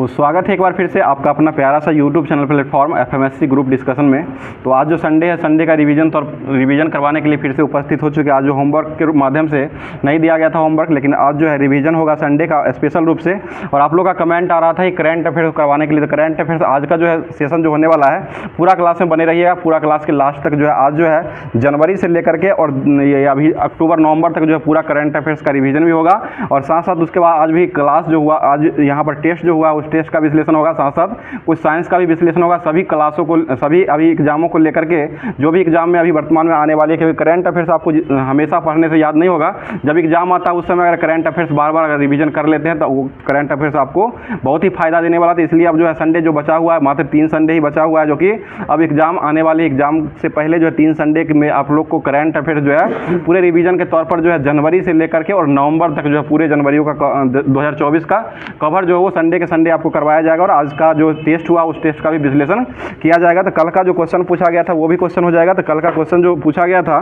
तो स्वागत है एक बार फिर से आपका अपना प्यारा सा YouTube channel platform FMSC group discussion में। तो आज जो संडे है, संडे का रिवीजन करवाने के लिए फिर से उपस्थित हो चुके हैं। आज जो होमवर्क के माध्यम से नहीं दिया गया था होमवर्क, लेकिन आज जो है रिवीजन होगा संडे का स्पेशल रूप से। और आप लोग का कमेंट आ रहा था कि करंट अफेयर्स करवाने के लिए, तो करंट अफेयर्स आज का जो है सेशन जो होने वाला है, पूरा क्लास में बने रहिएगा। पूरा क्लास के लास्ट तक जो है आज जो है जनवरी से लेकर के और ये अभी अक्टूबर नवंबर तक जो है पूरा करंट अफेयर्स का रिवीजन भी होगा। और साथ साथ उसके बाद आज भी क्लास जो हुआ, आज यहाँ पर टेस्ट जो हुआ, उस टेस्ट का विश्लेषण होगा, साथ साथ कुछ साइंस का भी विश्लेषण होगा। सभी क्लासों को, सभी अभी एग्जामों को लेकर के, जो भी एग्जाम में अभी वर्तमान में आने वाले हैं, क्योंकि करंट अफेयर्स आपको हमेशा पढ़ने से याद नहीं होगा। जब एग्जाम आता है उस समय अगर करंट अफेयर्स बार बार अगर रिवीजन कर लेते हैं तो वो करंट अफेयर्स आपको बहुत ही फायदा देने वाला था। इसलिए अब जो है संडे जो बचा हुआ है, मात्र 3 संडे ही बचा हुआ है, जो कि अब एग्जाम आने वाले एग्जाम से पहले जो है 3 संडे में आप लोग को करंट अफेयर्स जो है पूरे रिवीजन के तौर पर जो है जनवरी से लेकर के और नवंबर तक जो है पूरे जनवरी का 2024 का कवर जो है वो संडे के संडे आपको करवाया जाएगा। और आज का जो टेस्ट हुआ उस टेस्ट का भी विश्लेषण किया जाएगा। तो कल का जो क्वेश्चन पूछा गया था वो भी क्वेश्चन हो जाएगा। तो कल का क्वेश्चन जो पूछा गया था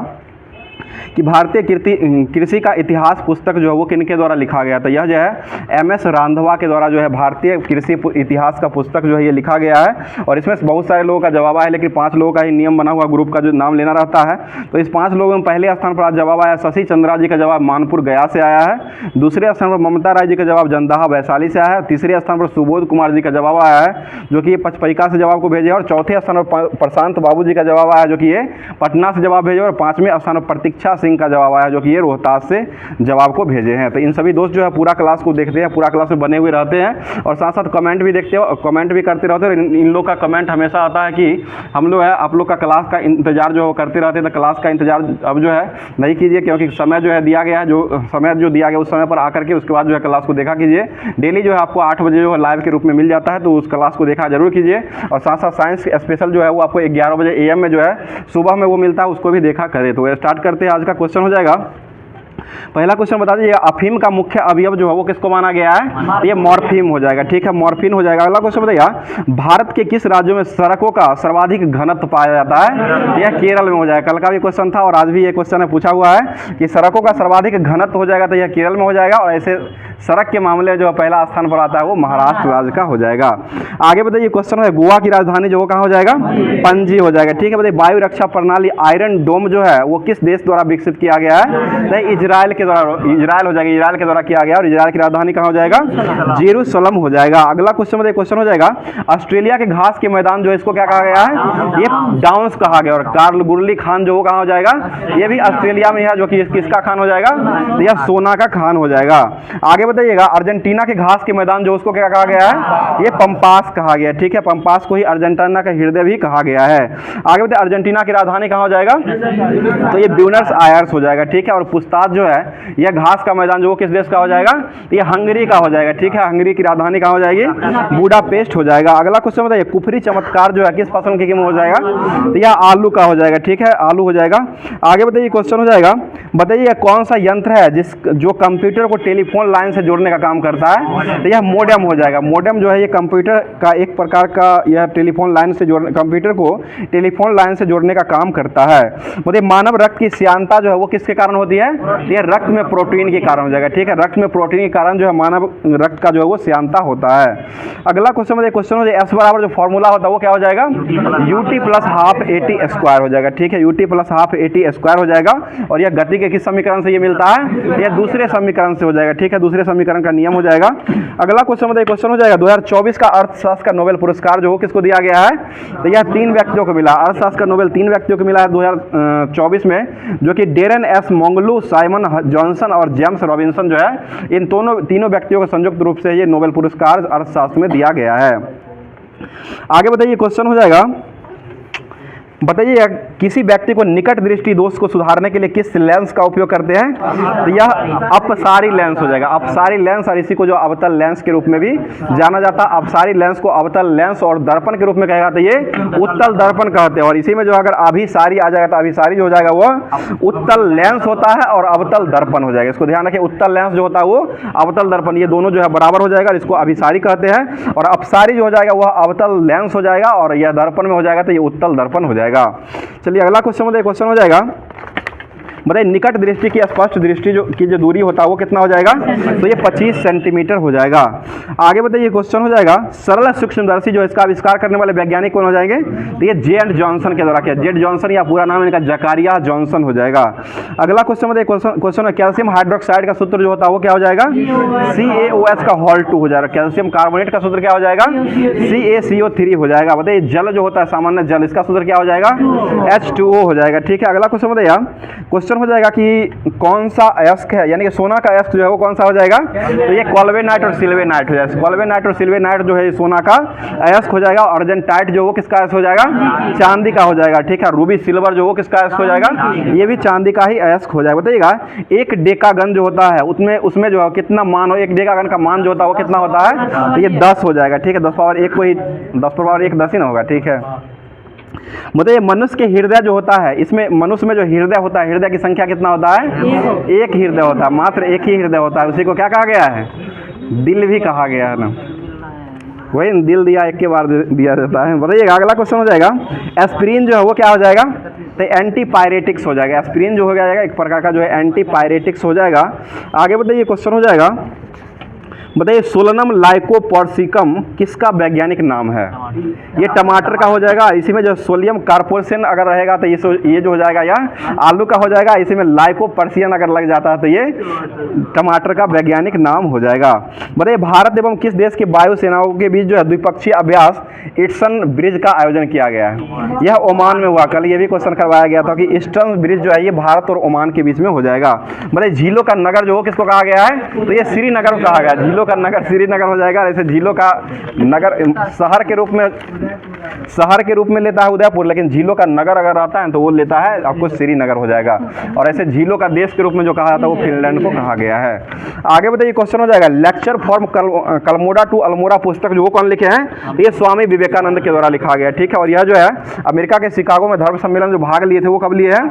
कि भारतीय कृषि का इतिहास पुस्तक जो है वो किनके द्वारा लिखा गया था, यह जो है MS रांधवा के द्वारा जो है भारतीय कृषि इतिहास का पुस्तक जो है ये लिखा गया है। और इसमें बहुत सारे लोगों का जवाब आया, लेकिन 5 लोगों का ही नियम बना हुआ ग्रुप का जो नाम लेना रहता है। तो इस 5 लोगों में पहले स्थान पर आज जवाब आया शशि चंद्रा जी का जवाब मानपुर गया से आया है। दूसरे स्थान पर ममता राय जी का जवाब जंदाहा वैशाली से आया है। तीसरे स्थान पर सुबोध कुमार जी का जवाब आया है, जो कि पचपैका से जवाब को भेजे। और चौथे स्थान पर प्रशांत बाबू जी का जवाब आया, जो कि ये पटना से जवाब भेजे। और 5वें स्थान पर प्रतीक्षा सिंह का जवाब आया, जो कि ये रोहतास से जवाब को भेजे हैं। तो इन सभी दोस्त जो है पूरा क्लास को देखते हैं, पूरा क्लास में बने हुए रहते हैं और साथ साथ कमेंट भी देखते हो, कमेंट भी करते रहते हैं। इन लोग का कमेंट हमेशा आता है कि हम लोग है आप लोग का क्लास का इंतजार जो करते रहते हैं। तो क्लास का इंतजार अब जो है नहीं कीजिए, क्योंकि समय जो है दिया गया है, जो समय जो दिया गया उस समय पर आकर के उसके बाद जो है क्लास को देखा कीजिए। डेली जो है आपको 8 बजे जो है लाइव के रूप में मिल जाता है, तो उस क्लास को देखा जरूर कीजिए। और साथ साथ साइंस स्पेशल जो है वो आपको 11 बजे AM में जो है सुबह में वो मिलता है, उसको भी देखा करें। तो स्टार्ट करते हैं। आज का क्वेश्चन हो जाएगा, पहला क्वेश्चन बता दीजिए, अफीम का मुख्य अवयव जो है वो किसको माना गया है, ये मॉर्फीन हो जाएगा। ठीक है, मॉर्फीन हो जाएगा। अगला क्वेश्चन बताइए, भारत के किस राज्यों में सड़कों का सर्वाधिक घनत्व पाया जाता है, यह केरल में हो जाएगा। कल का भी क्वेश्चन था और आज भी ये क्वेश्चन है पूछा हुआ है कि सड़कों का सर्वाधिक घनत्व हो जाएगा, तो यह केरल में हो जाएगा। और ऐसे सड़क के मामले जो पहला स्थान पर आता है वो महाराष्ट्र राज्य का हो जाएगा। आगे बताइए क्वेश्चन है, गोवा की राजधानी जो वो कहाँ हो जाएगा, पणजी हो जाएगा। ठीक है, बताइए वायु रक्षा प्रणाली आयरन डोम जो है वो किस देश द्वारा विकसित किया गया है, इजराइल के द्वारा, इजराइल हो जाएगा, इजराइल के द्वारा किया गया। और इजराइल की राजधानी कहाँ हो जाएगा, जेरूसलम हो जाएगा। अगला क्वेश्चन में क्वेश्चन हो जाएगा, ऑस्ट्रेलिया के घास के मैदान जो है इसको क्या कहा गया है, ये डाउन्स कहा गया। और कार्ल गुरली खान जो वो कहाँ हो जाएगा, ये भी ऑस्ट्रेलिया में है, जो कि किसका खान हो जाएगा, यह सोना का खान हो जाएगा। आगे बताइएगा, अर्जेंटीना के घास के मैदान जो उसको क्या कहा गया है, ये पंपास कहा गया। ठीक है, पंपास को ही अर्जेंटीना का हृदय भी कहा गया है। आगे बताइए, अर्जेंटीना की राजधानी कहाँ हो जाएगा, तो ये ब्यूनस आयर्स हो जाएगा। ठीक है, और पुस्ताद जो है यह घास का मैदान जो किस देश का हो जाएगा, ये हंगरी का हो जाएगा। ठीक है, हंगरी की राजधानी कहाँ हो जाएगी, बुडापेस्ट हो जाएगा। अगला क्वेश्चन बताइए, कुफरी चमत्कार जो है किस फसल के हो जाएगा, तो यह आलू का हो जाएगा। ठीक है, आलू हो जाएगा। आगे बताइए क्वेश्चन हो जाएगा, बताइए कौन सा यंत्र है जो कंप्यूटर को टेलीफोन लाइन से जोड़ने का काम करता है, तो यह मोडेम हो जाएगा। मोडेम जो है ये कंप्यूटर का एक प्रकार का, यह टेलीफोन लाइन से जोड़ने, कंप्यूटर को टेलीफोन लाइन से जोड़ने का काम करता है। मतलब मानव रक्त की श्यानता जो है वो किसके कारण होती है, यह रक्त में प्रोटीन के कारण हो जाएगा। ठीक है, रक्त में प्रोटीन के कारण जो है मानव रक्त का जो है वो श्यानता होता है। अगला क्वेश्चन में क्वेश्चन हो जाए, S बराबर जो फॉर्मूला होता है वो क्या हो जाएगा, UT + ½ AT स्क्वायर हो जाएगा। ठीक है, UT + ½ AT स्क्वायर हो जाएगा। और यह गति के किस समीकरण से ये मिलता है, यह दूसरे समीकरण से हो जाएगा। ठीक है, दूसरे समीकरण का नियम हो जाएगा। अगला क्वेश्चन में क्वेश्चन हो जाएगा, 2024 का अर्थशास्त्र का नोबेल पुरस्कार जो किसको दिया गया है, तो यह 3 व्यक्तियों को मिला। अर्थशास्त्र का नोबेल 3 व्यक्तियों को मिला है 2024 में, जो कि डेरेन S मोंगलू, साइमन जॉनसन और जेम्स रॉबिन्सन जो है, इन तीनों व्यक्तियों को संयुक्त रूप से ये नोबेल पुरस्कार अर्थशास्त्र में दिया गया है। आगे बताइए क्वेश्चन हो जाएगा, बताइए किसी व्यक्ति को निकट दृष्टि दोष को सुधारने के लिए किस लेंस का उपयोग करते हैं, तो यह अपसारी लेंस हो जाएगा। अपसारी लेंस, और इसी को जो अवतल लेंस के रूप में भी जाना जाता है। अपसारी लेंस को अवतल लेंस और दर्पण के रूप में कहा जाता है, ये उत्तल दर्पण कहते हैं। और इसी में जो अगर अभिसारी आ जाएगा तो अभिसारी जो हो जाएगा वो उत्तल लेंस होता है और अवतल दर्पण हो जाएगा। इसको ध्यान रखिए, उत्तल लेंस जो होता है वो अवतल दर्पण, ये दोनों जो है बराबर हो जाएगा, इसको अभिसारी कहते हैं। और अपसारी जो हो जाएगा वह अवतल लेंस हो जाएगा, और यह दर्पण में हो जाएगा तो ये उत्तल दर्पण हो जाएगा। चलिए अगला क्वेश्चन हो जाएगा, बताइए निकट दृष्टि की स्पष्ट दृष्टि जो दूरी होता है वो कितना हो जाएगा, तो ये 25 सेंटीमीटर हो जाएगा। आगे बताइए क्वेश्चन हो जाएगा सरल सूक्ष्मदर्शी जो इसका आविष्कार करने वाले वैज्ञानिक कौन हो जाएंगे, तो ये जे एंड जॉनसन के द्वारा किया। जेड जॉनसन या पूरा नाम इनका जकारिया जॉनसन हो जाएगा। अगला क्वेश्चन बताइए क्वेश्चन है कैल्शियम हाइड्रोक्साइड का सूत्र जो होता है वो क्या हो जाएगा, CaOH का होल 2 हो जाएगा। कैल्शियम कार्बोनेट का सूत्र क्या हो जाएगा, CaCO3 हो जाएगा। बताइए जल जो होता है सामान्य जल, इसका सूत्र क्या हो जाएगा, H2O हो जाएगा। ठीक है, अगला क्वेश्चन बताइए क्वेश्चन हो जाएगा कि कौन सा अयस्क है, यानी कि सोना का अयस्क जो है वो कौन सा हो जाएगा, तो ये कॉल्वेनाइट और सिल्वेनाइट हो जाएगा। कॉल्वेनाइट और सिल्वेनाइट जो है सोना का अयस्क हो जाएगा। अर्जेंटाइट जो वो किसका अयस्क हो जाएगा, चांदी का हो जाएगा। ठीक है, रूबी सिल्वर जो वो किसका अयस्क हो जाएगा, ये भी चांदी का ही अयस्क हो जाएगा। बताइएगा एक डेकागन जो होता है उसमें जो है कितना मान हो, एक डेकागन का मान जो होता है वो कितना होता है, तो ये 10 हो जाएगा। ठीक है, 10 पावर 1 को ही 10 पावर 1 10 ही ना होगा। ठीक है, मतलब मनुष्य के हृदय जो होता है, इसमें मनुष्य में जो हृदय होता है, हृदय की संख्या कितना होता है, एक हृदय होता है, मात्र एक ही हृदय होता है। उसी को क्या कहा गया है, दिल भी कहा गया है ना, वही दिल दिया एक के बार दिया जाता है। बताइएगा अगला क्वेश्चन हो जाएगा एस्पिरिन जो है वो क्या हो जाएगा, तो एंटीपायरेटिक्स हो जाएगा। एस्पिरिन जो हो जाएगा एक प्रकार का जो है एंटीपायरेटिक्स हो जाएगा। आगे बताइए क्वेश्चन हो जाएगा, बताइए सोलनम लाइकोपर्सिकम किसका वैज्ञानिक नाम है, ये टमाटर का हो जाएगा। इसी में जो सोडियम कार्पोरेशन अगर रहेगा तो ये जो हो जाएगा या आलू का हो जाएगा। इसी में लाइकोपर्सियन अगर लग जाता है तो ये टमाटर का वैज्ञानिक नाम हो जाएगा। बताइए भारत एवं किस देश की वायुसेनाओं के बीच जो है द्विपक्षीय अभ्यास ईस्टर्न ब्रिज का आयोजन किया गया है, यह ओमान में हुआ। कल ये भी क्वेश्चन करवाया गया था कि ईस्टर्न ब्रिज जो है ये भारत और ओमान के बीच में हो जाएगा। बताइए झीलों का नगर जो हो किसको कहा गया है, तो ये श्रीनगर को कहा गया। झीलों का नगर श्रीनगर हो जाएगा। ऐसे झीलों का नगर शहर के रूप में लेता है उदयपुर, लेकिन झीलों का नगर अगर आता है तो वो लेता है आपको श्रीनगर हो जाएगा। और ऐसे झीलों का देश के रूप में जो कहा जाता है वो फिनलैंड को कहा गया है। आगे बताइए क्वेश्चन हो जाएगा लेक्चर फॉर्म कलमोडा टू अल्मोड़ा पुस्तक जो वो कौन लिखे हैं, ये स्वामी विवेकानंद के द्वारा लिखा गया। ठीक है, और यह जो है अमेरिका के शिकागो में धर्म सम्मेलन जो भाग लिए थे वो कब लिए हैं,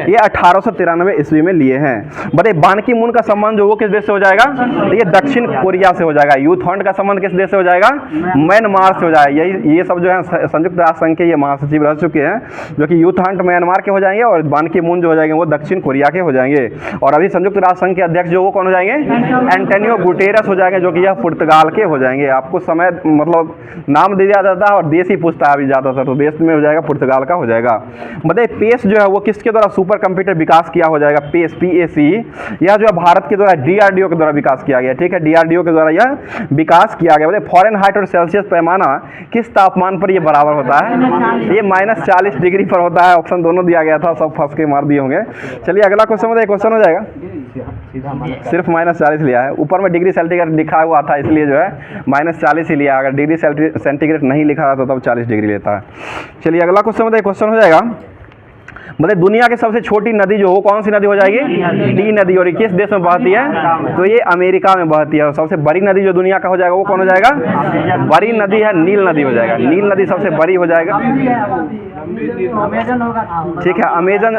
ये 1893 ईस्वी में लिए हैं। बताइए बान की मून का संबंध जो वो किस देश से हो जाएगा, ये दक्षिण कोरिया से हो जाएगा। यूथ हंट का संबंध किस देश से हो जाएगा, म्यांमार से हो जाएगा। ये सब जो है संयुक्त राष्ट्र संघ के ये महासचिव रह चुके हैं, जो कि यूथ हंट म्यांमार के हो जाएंगे और बान की मून जो हो जाएंगे वो दक्षिण कोरिया के हो जाएंगे। और अभी संयुक्त राष्ट्र संघ के अध्यक्ष जो वो कौन हो जाएंगे, एंटोनियो गुटेरस हो जाएंगे, जो कि यह पुर्तगाल के हो जाएंगे। आपको समय मतलब नाम दिया जाता है और देश ही पूछता है अभी ज़्यादातर, तो देश में हो जाएगा पुर्तगाल का हो जाएगा। बताइए पेस जो है वो किसके द्वारा सुपर कंप्यूटर विकास किया हो जाएगा, पेस PAC, यह जो है भारत के द्वारा DRDO के द्वारा विकास किया गया। ठीक है, DRDO के द्वारा यह विकास किया गया। बताइए फॉरेनहाइट और सेल्सियस पैमाना किस तापमान पर ये बराबर होता है, ये -40 डिग्री पर होता है। ऑप्शन दोनों दिया गया था, सब फंस के मार दिए होंगे। चलिए अगला क्वेश्चन बताइए, क्वेश्चन हो जाएगा सिर्फ -40 लिया है, ऊपर में डिग्री सेंटीग्रेड लिखा हुआ था इसलिए जो है -40 ही लिया। अगर डिग्री सेंटीग्रेड नहीं लिखा रहा तो तब 40 डिग्री लेता है। चलिए अगला क्वेश्चन बताइए, क्वेश्चन हो जाएगा मतलब दुनिया की सबसे छोटी नदी जो हो कौन सी नदी हो जाएगी, डी नदी। और किस देश में बहती है, तो ये अमेरिका में बहती है। और सबसे बड़ी नदी जो दुनिया का हो जाएगा वो कौन हो जाएगा, बड़ी नदी है नील नदी हो जाएगा। नील नदी सबसे बड़ी हो जाएगा। ठीक है,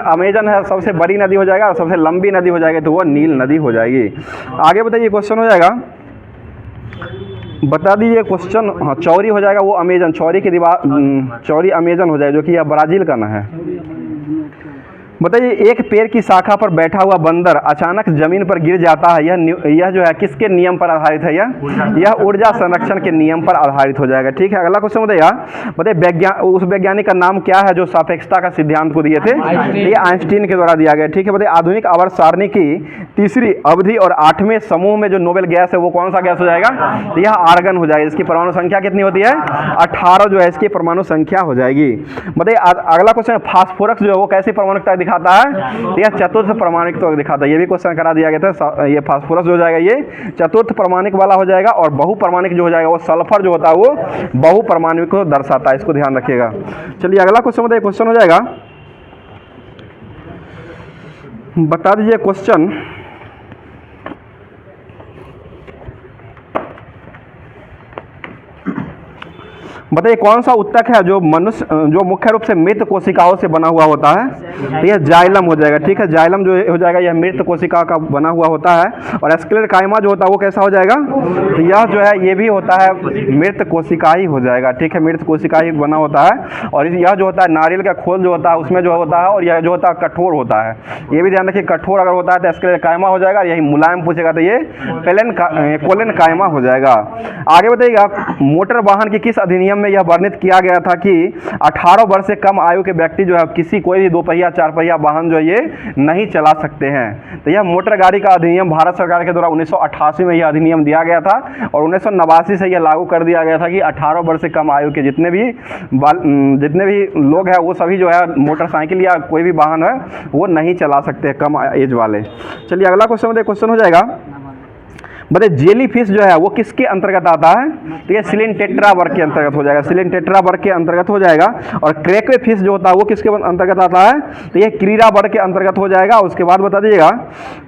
अमेजन है सबसे बड़ी नदी हो जाएगा और सबसे लंबी नदी हो जाएगी तो वो नील नदी हो जाएगी। आगे बताइए क्वेश्चन हो जाएगा, बता दीजिए क्वेश्चन। हाँ चौरी हो जाएगा वो अमेजन, चौरी की दीवार चौरी अमेजन हो जाएगा, जो कि यह ब्राज़ील का ना है। बताइए एक पेड़ की शाखा पर बैठा हुआ बंदर अचानक जमीन पर गिर जाता है, यह जो है किसके नियम पर आधारित है, यह ऊर्जा संरक्षण के नियम पर आधारित हो जाएगा। ठीक है, अगला क्वेश्चन बताइए उस वैज्ञानिक का नाम क्या है जो सापेक्षता का सिद्धांत को दिए थे, ये आइंस्टीन के द्वारा दिया गया। ठीक है, बताइए आधुनिक आवर्त सारणी की तीसरी अवधि और 8वें समूह में जो नोबेल गैस है वो कौन सा गैस हो जाएगा, तो यह आर्गन हो जाएगा। इसकी परमाणु संख्या कितनी होती है, 18 जो है इसकी परमाणु संख्या हो जाएगी। बताइए अगला क्वेश्चन फास्फोरस जो है वो कैसी परमाणुकता दिखाता है, यह चतुर्थ परमाणुक तो दिखाता है। ये भी क्वेश्चन करा दिया गया था। ये फास्फोरस जो हो जाएगा ये चतुर्थ परमाणुक वाला हो जाएगा। और बहुपरमाणुक जो हो जाएगा वो सल्फर जो होता है वो बहुपरमाणुक को दर्शाता है, इसको ध्यान रखिएगा। चलिए अगला क्वेश्चन बताइए, क्वेश्चन हो जाएगा बता दीजिए क्वेश्चन बताइए कौन सा उत्तक है जो मनुष्य जो मुख्य रूप से मृत कोशिकाओं से बना हुआ होता है? तो यह जाइलम हो जाएगा। ठीक है, जाइलम जो हो जाएगा यह मृत कोशिका का बना हुआ होता है। और स्क्लेरोकाइमा जो होता है वो कैसा हो जाएगा? तो यह जो है ये भी होता है मृत कोशिका ही हो जाएगा। ठीक है, मृत कोशिका ही बना होता है। और यह जो होता है नारियल का खोल जो होता है उसमें जो होता है, और यह जो होता है कठोर होता है। ये भी ध्यान रखिए, कठोर अगर होता है तो स्क्लेरोकाइमा हो जाएगा, यही मुलायम पूछेगा तो ये कोलेनकाइमा हो जाएगा। आगे बताइएगा, मोटर वाहन के किस अधिनियम में यह वर्णित किया गया था कि 18 वर्ष से कम आयु के व्यक्ति जो है किसी कोई भी 2 पहिया 4 पहिया वाहन जो है ये नहीं चला सकते हैं? तो यह मोटर गाड़ी का अधिनियम भारत सरकार के द्वारा 1988 में यह अधिनियम दिया गया था। और 1989 से यह लागू कर दिया गया था कि 18 वर्ष से कम आयु के जितने भी लोग हैं वो सभी जो है मोटरसाइकिल या कोई भी वाहन है वो नहीं चला सकते कम एज वाले। चलिए अगला क्वेश्चन हो जाएगा। बताइए जेली फिश जो है वो किसके अंतर्गत आता है? तो ये सिलिनटेट्रा वर्ग के अंतर्गत हो जाएगा, सिलिनटेट्रा वर्ग के अंतर्गत हो जाएगा। और क्रेकवे फिश जो होता है वो किसके अंतर्गत आता है? तो ये क्रीड़ा वर्ग के अंतर्गत हो जाएगा। उसके बाद बता दीजिएगा,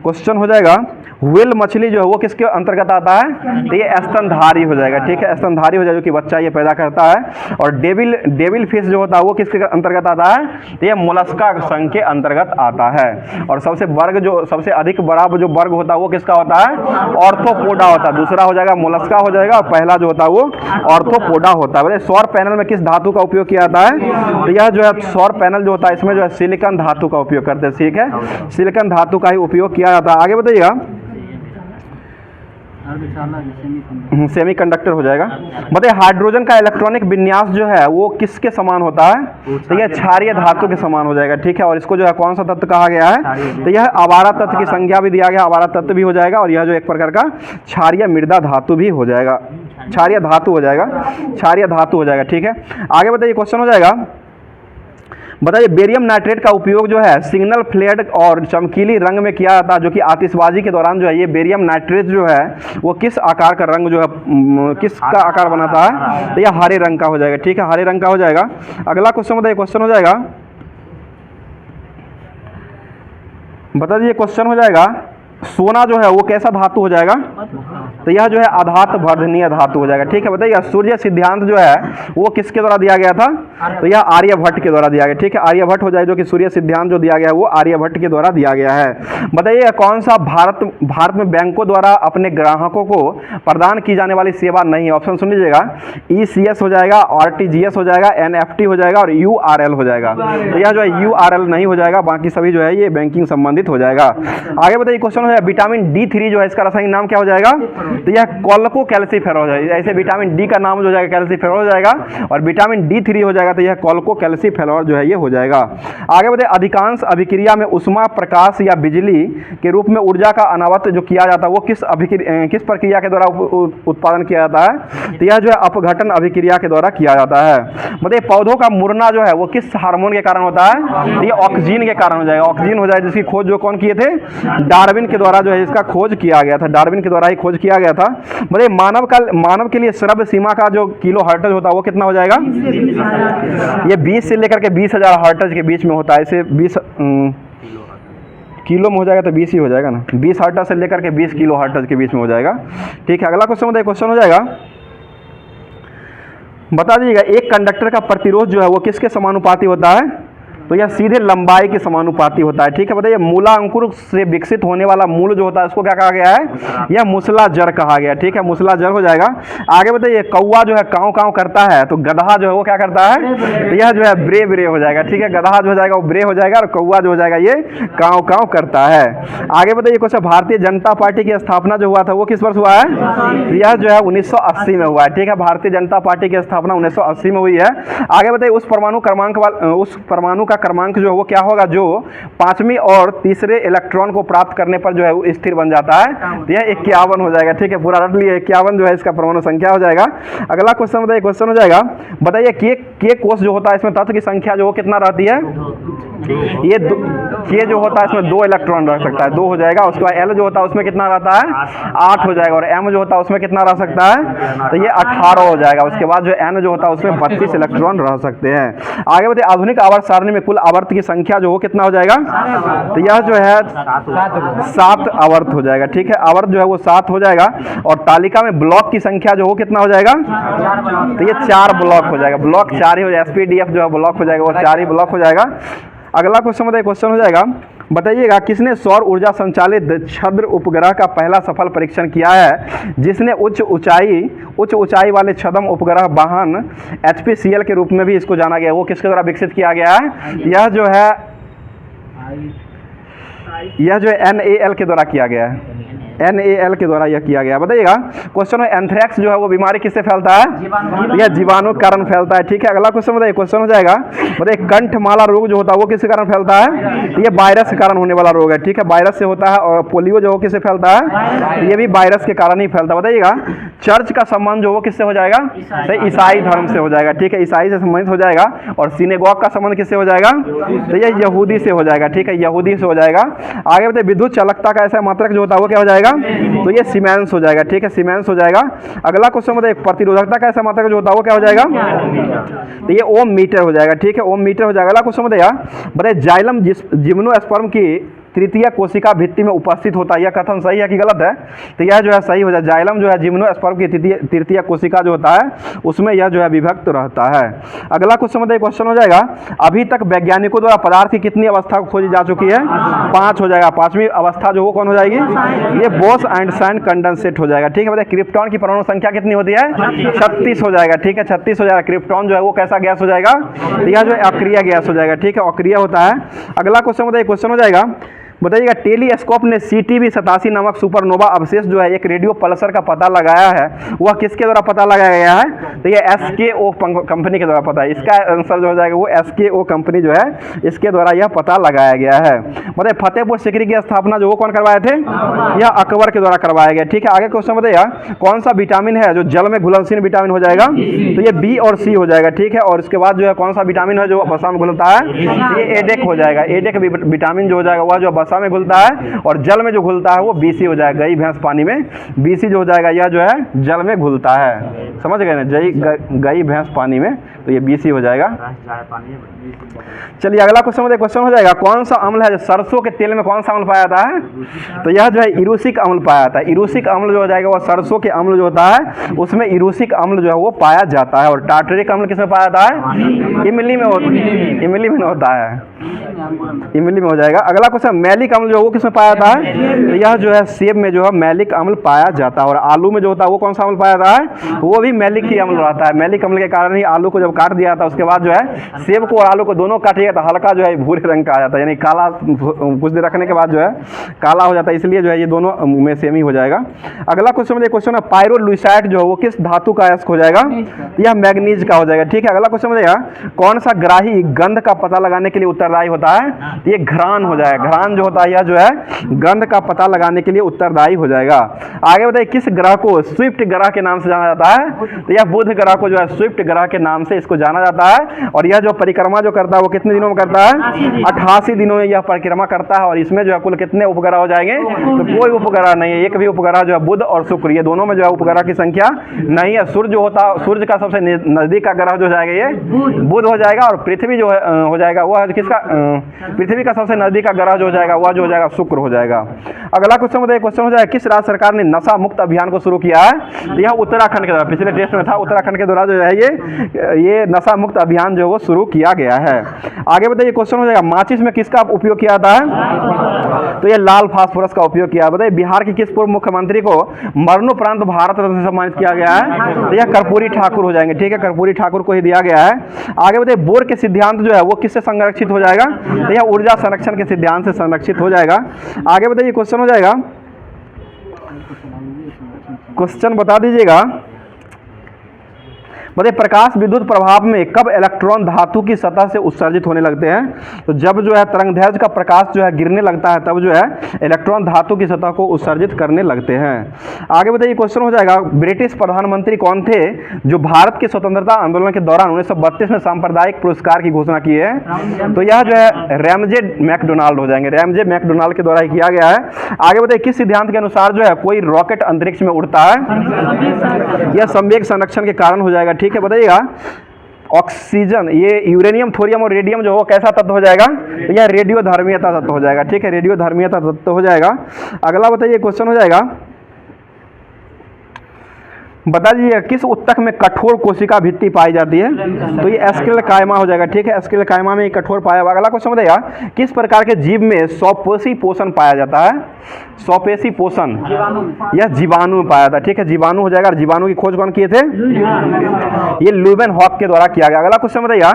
क्वेश्चन हो जाएगा व्हेल मछली जो है वो किसके अंतर्गत आता है? तो ये स्तनधारी हो जाएगा। ठीक है, स्तनधारी हो जाएगा, जो कि बच्चा ये पैदा करता है। और डेविल फिश जो होता है वो किसके अंतर्गत आता है? तो ये मोलस्का संघ के अंतर्गत आता है। और सबसे अधिक बड़ा जो वर्ग होता है वो किसका होता है? ऑर्थोपोडा होता है। दूसरा हो जाएगा मोलस्का हो जाएगा, और पहला जो होता है वो ऑर्थोपोडा होता है। सौर पैनल में किस धातु का उपयोग किया जाता है? तो यह जो है सौर पैनल जो होता है इसमें जो है सिलिकॉन धातु का उपयोग करते हैं। ठीक है, सिलिकॉन धातु का ही उपयोग किया जाता है। आगे बताइएगा, सेमीकंडक्टर हो जाएगा। बताइए हाइड्रोजन का इलेक्ट्रॉनिक विन्यास जो है वो किसके समान होता है? तो यह क्षारीय धातु के समान हो जाएगा। ठीक है, और इसको जो है कौन सा तत्व कहा गया है? तो यह आवारा तत्व की संज्ञा भी दिया गया, आवारा तत्व भी हो जाएगा। और यह जो एक प्रकार का क्षारीय मृदा धातु भी हो जाएगा, क्षारीय धातु हो जाएगा, क्षारीय धातु हो जाएगा। ठीक है, आगे बताइए क्वेश्चन हो जाएगा। बताइए बेरियम नाइट्रेट का उपयोग जो है सिग्नल फ्लेड और चमकीली रंग में किया जाता है, जो कि आतिशबाजी के दौरान जो है ये बेरियम नाइट्रेट जो है वो किस आकार का रंग जो है किसका आकार बनाता है? तो यह हरे रंग का हो जाएगा। ठीक है, हरे रंग का हो जाएगा। अगला क्वेश्चन बताइए, क्वेश्चन हो जाएगा, बता दीजिए क्वेश्चन हो जाएगा सोना जो है वो कैसा धातु हो जाएगा? तो यह जो है आधात वर्धनीय धातु हो जाएगा। ठीक है, बताइए सूर्य सिद्धांत जो है वो किसके द्वारा दिया गया था? तो यह आर्यभट्ट के द्वारा दिया गया। ठीक है, आर्यभट्ट हो जाए, जो कि सूर्य सिद्धांत जो दिया गया है वो आर्यभट्ट के द्वारा दिया गया है। बताइए कौन सा भारत में बैंकों द्वारा अपने ग्राहकों को प्रदान की जाने वाली सेवा नहीं है? ऑप्शन सुन लीजिएगा, ECS हो जाएगा, RTGS हो जाएगा, NFT हो जाएगा और URL हो जाएगा। तो यह जो है URL नहीं हो जाएगा, बाकी सभी जो है ये बैंकिंग संबंधित हो जाएगा। आगे बताइए क्वेश्चन है विटामिन D3 जो है इसका रासायनिक नाम क्या हो जाएगा? तो यह कोल्कोकैल्सिफेरॉल हो जाएगा। ऐसे विटामिन डी का नाम जो हो जाएगा कैल्सिफेरॉल हो जाएगा, और विटामिन D3 हो जाएगा तो यह कोल्कोकैल्सिफेरॉल जो है ये हो जाएगा। आगे बताइए अधिकांश अभिक्रिया में उष्मा प्रकाश या बिजली के रूप में ऊर्जा का अनावत जो किया जाता है वो किस प्रक्रिया के द्वारा उत्पादन किया जाता है? तो यह जो है अपघटन अभिक्रिया के द्वारा किया जाता है। मतलब पौधों का मुड़ना जो है वो किस हार्मोन के कारण होता है? ये ऑक्सीजन के कारण हो जाएगा। ऑक्सीजन हो जाएगा, जिसकी खोज जो कौन किए थे? डार्विन के द्वारा जो है इसका खोज किया गया था, डार्विन के द्वारा ही खोज किया गया था। मतलब मानव के लिए श्रव्य सीमा का जो किलो हर्ट्ज होता है वो कितना हो जाएगा? ये 20 से लेकर के 20,000 हर्ट्ज के बीच में होता है। इसे 20 किलो में हो जाएगा तो 20 ही हो जाएगा ना, 20 हर्ट्ज से लेकर के 20 किलो हर्ट्ज के बीच में हो जाएगा। ठीक है, अगला क्वेश्चन बताइए, क्वेश्चन हो जाएगा, बता दीजिएगा एक कंडक्टर का प्रतिरोध जो है वो किसके समानुपाती होता है? तो यह सीधे लंबाई के समानुपाती होता है। ठीक है, बताइए मूला अंकुर से विकसित होने वाला मूल जो होता है उसको क्या कहा गया है? यह मूसला जड़ कहा गया। ठीक है, मूसला जड़ हो जाएगा। आगे बताइए कौवा जो है काव काव करता है, तो गधा जो है वो क्या करता है? तो यह जो है ब्रे ब्रे हो जाएगा। ठीक है, गधा जो हो जाएगा वो ब्रे हो जाएगा, और कौवा जो हो जाएगा ये काव काव करता है। आगे बताइए क्वेश्चन भारतीय जनता पार्टी की स्थापना जो हुआ था वो किस वर्ष हुआ है? यह जो है 1980 में हुआ है। ठीक है, भारतीय जनता पार्टी की स्थापना 1980 में हुई है। आगे बताइए उस परमाणु क्रमांक जो है वो क्या होगा जो 5वीं और तीसरे इलेक्ट्रॉन को प्राप्त करने पर जो है वो स्थिर बन जाता है? तो यह 51 हो जाएगा। ठीक है, पूरा रट लिए, 51 जो है इसका परमाणु संख्या हो जाएगा। अगला क्वेश्चन बताइए, क्वेश्चन हो जाएगा, बताइए के कोष जो होता है इसमें तत्व की संख्या जो कितना रहती है? ये जो होता है इसमें 2 इलेक्ट्रॉन रह सकता है, 2 हो जाएगा। उसके बाद L जो होता है उसमें कितना रहता है, 8 हो जाएगा। और M जो होता है उसमें कितना रह सकता है, तो ये 18 हो जाएगा। उसके बाद जो N जो होता है उसमें 32 इलेक्ट्रॉन रह सकते हैं। आगे बढ़ते, आधुनिक आवर्त सारणी में कुल आवर्त की संख्या जो हो कितना हो जाएगा, तो यह जो है 7 आवर्त हो जाएगा। ठीक है, आवर्त जो है वो 7 हो जाएगा। और तालिका में ब्लॉक की संख्या जो हो कितना हो जाएगा, तो ये 4 ब्लॉक हो जाएगा। ब्लॉक 4 ही हो जाएगा, SPDF जो है ब्लॉक हो जाएगा, वो 4 ही ब्लॉक हो जाएगा। अगला क्वेश्चन बताइए, क्वेश्चन हो जाएगा, बताइएगा किसने सौर ऊर्जा संचालित छद्म उपग्रह का पहला सफल परीक्षण किया है, जिसने उच्च ऊंचाई वाले छद्म उपग्रह वाहन HPCL के रूप में भी इसको जाना गया, वो किसके द्वारा विकसित किया गया है, यह जो है NAL के द्वारा किया गया है, NAL के द्वारा यह किया गया। बताइएगा क्वेश्चन है, एंथ्रेक्स जो है वो बीमारी किससे फैलता है, यह जीवाणु के कारण फैलता है। ठीक है, अगला क्वेश्चन बताइए, क्वेश्चन हो जाएगा, बताइए कंठमाला रोग जो होता है वो किसके कारण फैलता है, ये वायरस के कारण होने वाला रोग है। ठीक है, वायरस से होता है। और पोलियो जो हो किससे फैलता है, ये भी वायरस के कारण ही फैलता है। बताइएगा चर्च का संबंध जो वो किससे हो जाएगा, तो ईसाई धर्म से हो जाएगा। ठीक है, ईसाई से संबंधित हो जाएगा। और सिनेगॉग का संबंध किससे हो जाएगा, तो ये यहूदी से हो जाएगा। ठीक है, यहूदी से हो जाएगा। आगे बताइए विद्युत चालकता का ऐसा मात्रक जो होता है वो क्या हो जाएगा, तो ये सीमेंस हो जाएगा। ठीक है, सीमेंस हो जाएगा। अगला क्वेश्चन बताइए, प्रतिरोधकता का ऐसा मात्रक जो होता है वो क्या हो जाएगा, तो ये ओम मीटर हो जाएगा। ठीक है, ओम मीटर हो जाएगा। अगला क्वेश्चन बताइए जाइलम जिम्नोस्पर्म की तृतीय कोशिका भित्ति में उपस्थित होता है, यह कथन सही है कि गलत है, तो यह जो है सही हो जाए। जाइलम जो है जिम्नोस्पर्म की तृतीय कोशिका जो होता है उसमें यह जो है विभक्त रहता है। अगला क्वेश्चन बताइए, क्वेश्चन हो जाएगा, अभी तक वैज्ञानिकों द्वारा पदार्थ की कितनी अवस्था को खोजी जा चुकी है, 5 हो जाएगा। 5वीं अवस्था जो वो कौन हो जाएगी, ये बोस-आइंस्टाइन कंडेंसेट हो जाएगा। ठीक है, बताइए क्रिप्टॉन की परमाणु संख्या कितनी होती है, 36 हो जाएगा। ठीक है, 36 हो जाएगा। क्रिप्टॉन जो है वो कैसा गैस हो जाएगा, यह जो है अक्रिय गैस हो जाएगा। ठीक है, अक्रिय होता है। अगला क्वेश्चन बताइए, क्वेश्चन हो जाएगा, बताइएगा टेलीस्कोप ने CTB 87 नामक सुपरनोवा अवशेष जो है एक रेडियो पल्सर का पता लगाया है, वह किसके द्वारा पता लगाया गया है, तो ये SKO कंपनी के द्वारा पता है। इसका आंसर जो हो जाएगा वो SKO कंपनी जो है इसके द्वारा यह पता लगाया गया है। मतलब फतेहपुर सीकरी की स्थापना जो वो कौन करवाए थे, यह अकबर के द्वारा करवाया गया। ठीक है, आगे क्वेश्चन बताइएगा कौन सा विटामिन है जो जल में घुलनशील विटामिन हो जाएगा, तो ये B और C हो जाएगा। ठीक है, और इसके बाद जो है कौन सा विटामिन है जो वसा में घुलता है, ये एडेक हो जाएगा। एडेक विटामिन जो हो जाएगा वह जो वसा में घुलता है, और जल में जो घुलता है वो BC हो जाएगा। गई भैंस पानी में BC जो हो जाएगा यह जो है जल में घुलता है। समझ गए ना, गई भैंस पानी में, तो ये BC हो जाएगा। चलिए अगला क्वेश्चन बताइए, क्वेश्चन हो जाएगा कौन सा अम्ल है जो सरसों के तेल में कौन सा अम्ल पाया जाता है, तो यह जो है इरूसिक अम्ल पाया जाता है। इरूसिक अम्ल जो हो जाएगा वो सरसों के अम्ल जो होता है उसमें इरूसिक अम्ल जो है वो पाया जाता है। और टार्टरिक अम्ल किसमें पाया जाता है, इमली में होता है, इमली में हो जाएगा। अगला क्वेश्चन मैलिक अम्ल जो है वो किसमें पाया जाता है, तो यह जो है सेब में जो है मैलिक अम्ल पाया जाता है। और आलू में जो होता है वो कौन सा अम्ल पाया जाता है, वो भी मैलिक ही अम्ल रहता है। मैलिक अम्ल के कारण ही आलू को जब काट दिया जाता है उसके बाद जो है सेब को और आलू को दोनों काटिएगा तो हल्का जो है भूरे रंग का आ जाता है, यानी काला कुछ देर रखने के बाद जो है काला हो जाता है, इसलिए जो है ये दोनों में सेम ही हो जाएगा। अगला क्वेश्चन में क्वेश्चन है पायरोलुसाइड जो है वो किस धातु का अयस्क हो जाएगा, यह मैग्नीज का हो जाएगा। ठीक है, अगला क्वेश्चन बताइएगा कौन सा ग्राही गंध का पता लगाने के लिए उत्तरदायी होता है, ये घ्राण हो जाएगा। घ्राण जो होता है यह जो है गंध का पता लगाने के लिए उत्तरदायी हो जाएगा। आगे बताइए किस ग्रह को स्विफ्ट ग्रह के नाम से जाना जाता है, तो यह बुध ग्रह को जो है स्विफ्ट ग्रह के नाम से इसको जाना जाता है। और यह जो परिक्रमा जो करता है वो कितने दिनों में करता है, 88 दिनों में यह परिक्रमा करता है। और इसमें जो है कुल कितने उपग्रह हो जाएंगे, तो कोई उपग्रह नहीं है, एक भी उपग्रह जो है बुध और शुक्र ये दोनों में जो है उपग्रह की संख्या नहीं है। सूर्य जो होता है, सूर्य का सबसे नजदीक का ग्रह जो जाएगा ये बुध हो जाएगा। और पृथ्वी जो हो जाएगा वह किसका, पृथ्वी का सबसे नजदीक का ग्रह जो हो जाएगा वह जो हो जाएगा शुक्र हो जाएगा। अगला क्वेश्चन बताइए, क्वेश्चन हो जाएगा किस राज्य सरकार ने नशा मुक्त अभियान को शुरू किया है, तो यह उत्तराखंड के द्वारा, पिछले टेस्ट में था उत्तराखंड के द्वारा जो है ये नशा मुक्त अभियान जो वो शुरू किया गया है। आगे बताइए क्वेश्चन हो जाएगा माचिस में किसका उपयोग किया जाता है, तो ये लाल फास्फोरस का उपयोग किया। बताइए बिहार के किस पूर्व मुख्यमंत्री को मरणोपरांत भारत रत्न से सम्मानित किया गया है, तो यह कर्पूरी ठाकुर हो जाएंगे। ठीक है, कर्पूरी ठाकुर को ही दिया गया है। आगे बताइए बोर के सिद्धांत जो है वो किससे संरक्षित हो जाएगा, तो यह ऊर्जा संरक्षण के सिद्धांत से संरक्षित हो जाएगा। आगे बताइए क्वेश्चन हो जाएगा, क्वेश्चन बता दीजिएगा बताइए प्रकाश विद्युत प्रभाव में कब इलेक्ट्रॉन धातु की सतह से उत्सर्जित होने लगते हैं? तो जब जो है तरंगदैर्घ्य का प्रकाश जो है गिरने लगता है तब जो है इलेक्ट्रॉन धातु की सतह को उत्सर्जित करने लगते हैं। आगे बताइए क्वेश्चन हो जाएगा, ब्रिटिश प्रधानमंत्री कौन थे जो भारत के स्वतंत्रता आंदोलन के दौरान 1932 में सांप्रदायिक पुरस्कार की घोषणा की है? तो यह जो है रैमजे मैकडोनाल्ड हो जाएंगे, रैमजे मैकडोनाल्ड के द्वारा ही किया गया है। आगे बताइए किस सिद्धांत के अनुसार जो है कोई रॉकेट अंतरिक्ष में उड़ता है? यह संवेग संरक्षण के कारण हो जाएगा। ठीक है, बताइएगा ऑक्सीजन, ये यूरेनियम, थोरियम और रेडियम जो हो कैसा तत्व हो जाएगा? तो यह रेडियो धर्मीयता तत्व हो जाएगा। ठीक है, रेडियो धर्मीयता तत्व हो जाएगा। अगला बताइए क्वेश्चन हो जाएगा, बता दीजिए किस ऊतक में कठोर कोशिका भित्ति पाई जाती है? तो ये एस्केल कायमा हो जाएगा। ठीक है, एस्केल कायमा में कठोर पाया हुआ। अगला क्वेश्चन बताइएगा, किस प्रकार के जीव में स्वपेशी पोषण पाया जाता है? स्वपेशी पोषण यह जीवाणु में पाया था। ठीक है, जीवाणु हो जाएगा। और जीवाणु की खोज कौन किए थे? ये लुबेन हॉक के द्वारा किया गया। अगला क्वेश्चन बताइएगा,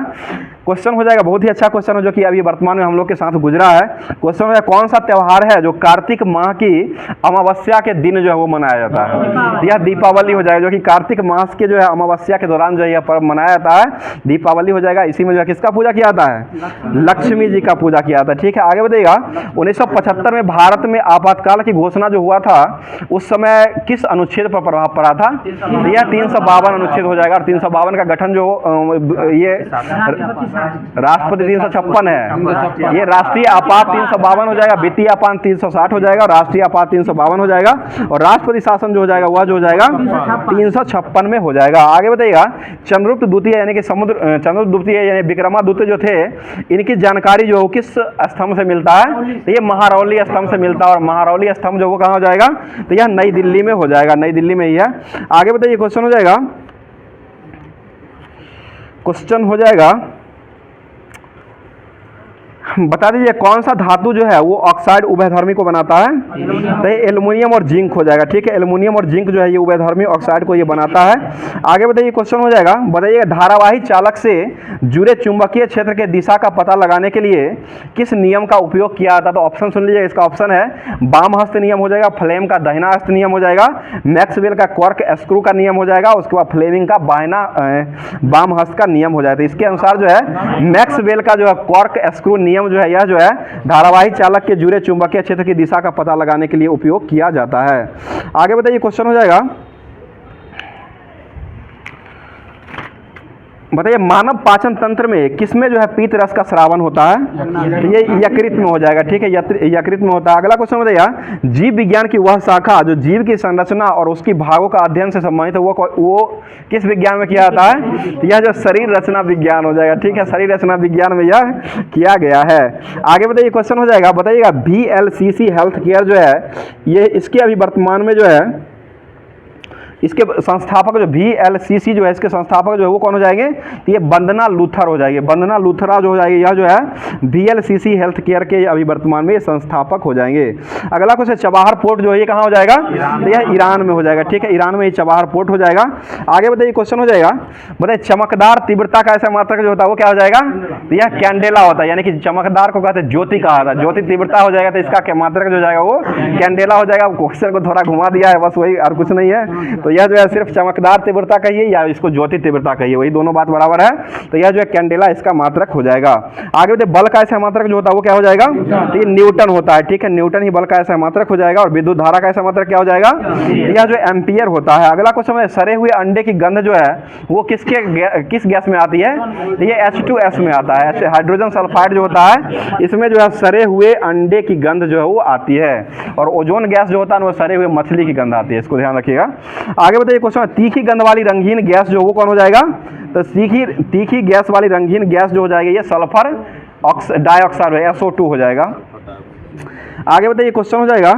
क्वेश्चन हो जाएगा बहुत ही अच्छा क्वेश्चन है जो कि अभी वर्तमान में हम लोग के साथ गुजरा है। क्वेश्चन हो जाएगा, कौन सा त्यौहार है जो कार्तिक माह की अमावस्या के दिन जो है वो मनाया जाता है? यह दीपावली हो जाएगा, जो कि कार्तिक मास के जो है अमावस्या के दौरान जो है यह पर्व मनाया जाता है, दीपावली हो जाएगा। इसी में जो है किसका पूजा किया जाता है? लक्ष्मी जी का पूजा किया जाता है। ठीक है, आगे बताइएगा 1975 में भारत में आपातकाल की घोषणा जो हुआ था उस समय किस अनुच्छेद पर प्रभाव पड़ा था? यह 352 अनुच्छेद हो जाएगा। और 352 का गठन जो ये राष्ट्रपति 356 है, ये राष्ट्रीय आपात 352 हो जाएगा, वित्तीय आपात 360 हो जाएगा, राष्ट्रीय आपात 352 हो जाएगा, और राष्ट्रपति शासन जो हो जाएगा वह जो हो जाएगा 356 में हो जाएगा। आगे बताइएगा चंद्रगुप्त द्वितीय यानी कि चंद्रगुप्त द्वितीय यानी विक्रमादित्य जो थे, इनकी जानकारी जो किस स्तंभ से मिलता है? तो ये महारौली स्तंभ से मिलता है। और महारौली स्तंभ जो वो कहाँ हो जाएगा? तो यह नई दिल्ली में हो जाएगा, नई दिल्ली में ही है। आगे बताइए क्वेश्चन हो जाएगा, क्वेश्चन हो जाएगा बता दीजिए कौन सा धातु जो है वो ऑक्साइड उभयधर्मी को बनाता है? तो ये एल्युमिनियम और जिंक हो जाएगा। ठीक है, एल्युमिनियम और जिंक जो है ये उभयधर्मी ऑक्साइड को ये बनाता है। आगे बताइए क्वेश्चन हो जाएगा, बताइए धारावाही चालक से जुड़े चुंबकीय क्षेत्र के दिशा का पता लगाने के लिए किस नियम का उपयोग किया जाता है? तो ऑप्शन सुन लीजिए, इसका ऑप्शन है वाम हस्त नियम हो जाएगा, फ्लेम का दाहिना हस्त नियम हो जाएगा, मैक्सवेल का क्वार्क स्क्रू का नियम हो जाएगा, उसके बाद फ्लेमिंग का वाम हस्त का नियम हो जाएगा। इसके अनुसार जो है मैक्सवेल का जो है क्वार्क स्क्रू नियम जो है यह जो है धारावाही चालक के जुड़े चुंबकीय क्षेत्र की दिशा का पता लगाने के लिए उपयोग किया जाता है। आगे बताइए क्वेश्चन हो जाएगा, बताइए मानव पाचन तंत्र में किसमें जो है पीत रस का स्रावन होता है? तो ये यकृत में हो जाएगा। ठीक है, यकृत में होता है। अगला क्वेश्चन बताइएगा, जीव विज्ञान की वह शाखा जो जीव की संरचना और उसकी भागों का अध्ययन से संबंधित है वो किस विज्ञान में किया जाता है? तो यह जो शरीर रचना विज्ञान हो जाएगा। ठीक है, शरीर रचना विज्ञान में यह किया गया है। आगे बताइए क्वेश्चन हो जाएगा, बताइएगा VLCC हेल्थ केयर जो है ये इसके अभी वर्तमान में जो है इसके संस्थापक जो VLCC जो है इसके संस्थापक जो है वो कौन हो जाएंगे? तो ये वंदना लूथर हो जाएंगे, वंदना लूथरा जो हो जाएगी, यह जो है VLCC हेल्थ केयर के अभी वर्तमान में ये संस्थापक हो जाएंगे। अगला क्वेश्चन, चबाहर पोर्ट जो है ये कहाँ हो जाएगा? तो यह ईरान में हो जाएगा। ठीक है, ईरान में ये चबाहर पोर्ट हो जाएगा। आगे बताइए क्वेश्चन हो जाएगा, बताइए चमकदार तीव्रता का ऐसा मात्रक जो होता है वो क्या हो जाएगा? तो यह कैंडेला होता है, यानी कि चमकदार को कहते हैं ज्योति कहा था, ज्योति तीव्रता हो जाएगा, तो इसका मात्रक जो जाएगा वो कैंडेला हो जाएगा। क्वेश्चन को थोड़ा घुमा दिया है बस, वही और कुछ नहीं है। तो यह जो है सिर्फ चमकदार तीव्रता कहिए या इसको ज्योति तीव्रता कहिए, वही दोनों बात बराबर है। तो यह जो है कैंडेला इसका मात्रक हो जाएगा। आगे बताइए बल का ऐसा मात्रक जो होता है वो क्या हो जाएगा? तो ये न्यूटन होता है। ठीक है, न्यूटन ही बल का ऐसा मात्रक हो जाएगा। और विद्युत धारा का ऐसा मात्रक क्या हो जाएगा? यह जो एम्पियर होता है। अगला क्वेश्चन है, सड़े हुए अंडे की गंध जो है वो किस गैस में आती है? ये H2S में आता है। हाइड्रोजन सल्फाइड जो होता है इसमें जो है सड़े हुए अंडे की गंध जो है वो आती है। और ओजोन गैस जो होता है वो सड़े हुए मछली की गंध आती है, इसको ध्यान रखिएगा। आगे बताइए क्वेश्चन, तीखी गंध वाली रंगीन गैस जो वो कौन हो जाएगा? तो तीखी गैस वाली रंगीन गैस जो हो जाएगी ये सल्फर डाइऑक्साइड SO2 हो जाएगा। आगे बताइए क्वेश्चन हो जाएगा,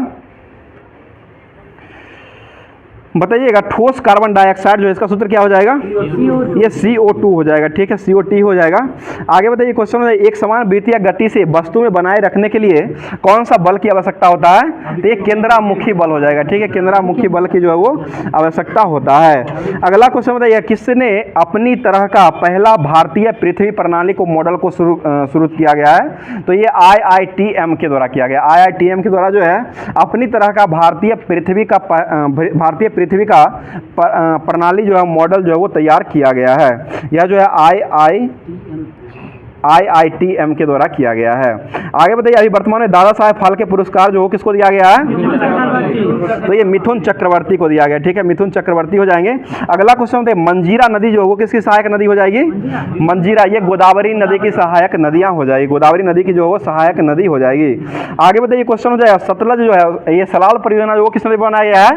बताइएगा ठोस कार्बन डाइऑक्साइड जो है इसका सूत्र क्या हो जाएगा? ये CO2 हो जाएगा। ठीक है, CO2 हो जाएगा। आगे बताइए क्वेश्चन है, एक समान वृत्तीय गति से वस्तु में बनाए रखने के लिए कौन सा बल की आवश्यकता होता है? तो ये केंद्रामुखी बल हो जाएगा। ठीक है, केंद्रामुखी बल की जो है वो आवश्यकता होता है। अगला क्वेश्चन बताइए, किसने अपनी तरह का पहला भारतीय पृथ्वी प्रणाली को मॉडल को शुरू किया गया है? तो ये IITM के द्वारा किया गया। IITM के द्वारा जो है अपनी तरह का भारतीय पृथ्वी का प्रणाली जो है मॉडल जो है वो तैयार किया गया है। यह जो है IITM के द्वारा किया गया है। आगे बताइए, अभी वर्तमान में दादा साहेब फाल्के पुरस्कार जो किसको दिया गया है? तो ये मिथुन चक्रवर्ती को दिया गया, ठीक है, मिथुन चक्रवर्ती हो जाएंगे। अगला क्वेश्चन होता है मंजीरा नदी जो वो किसकी सहायक नदी हो जाएगी? मंजीरा, ये गोदावरी नदी की सहायक नदियां हो जाएगी, गोदावरी नदी की जो वो सहायक नदी हो जाएगी। आगे बताइए क्वेश्चन हो जाएगा सतलज जो है ये सलाल परियोजना जो किस नदी पर बनाया गया है?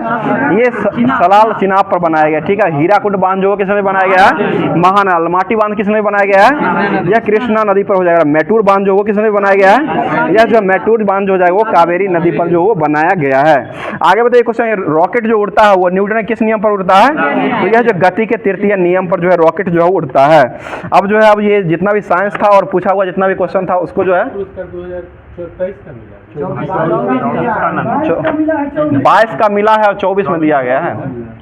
ये सलाल चिनाब पर बनाया गया, ठीक है। हीराकुड बांध जो किस नदी बनाया गया है? महानाल। माटी बांध किस नदी बनाया गया है? यह कृष्णा नदी पर हो जाएगा। मैटूर बांध जो वो किस नदी बनाया गया है? यह जो मैटूर बांध जो जाएगा वो कावेरी नदी पर जो वो बनाया गया है। आगे बताइए क्वेश्चन, रॉकेट जो उड़ता है वो न्यूटन के किस नियम पर उड़ता है? तो यह जो गति के तृतीय नियम पर जो है रॉकेट जो है उड़ता है। अब जो है अब ये जितना भी साइंस था और पूछा हुआ जितना भी क्वेश्चन था उसको जो है 22 का मिला है और 24 में दिया गया है,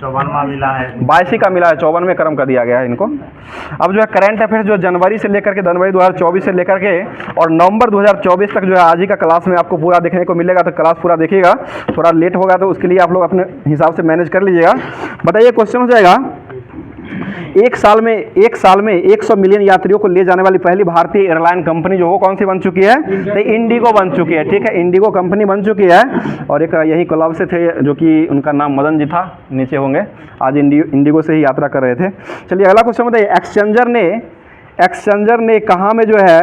54वां मिला है, 22 का मिला है, 54 में क्रम का दिया गया है इनको। अब जो है करंट अफेयर्स जो जनवरी से लेकर के जनवरी 2024 से लेकर के और नवंबर 2024 तक जो है आज ही का क्लास में आपको पूरा देखने को मिलेगा, तो क्लास पूरा देखिएगा। थोड़ा लेट होगा तो उसके लिए आप लोग अपने हिसाब से मैनेज कर लीजिएगा। बताइए क्वेश्चन हो जाएगा, एक साल में 100 मिलियन यात्रियों को ले जाने वाली पहली भारतीय एयरलाइन कंपनी जो वो कौन सी बन चुकी है? तो इंडिगो बन चुकी है, ठीक है, इंडिगो कंपनी बन चुकी है। और एक यही क्लब से थे जो कि उनका नाम मदन जी था, नीचे होंगे, आज इंडिगो से ही यात्रा कर रहे थे। चलिए अगला क्वेश्चन बताइए, एक्सचेंजर ने कहाँ में जो है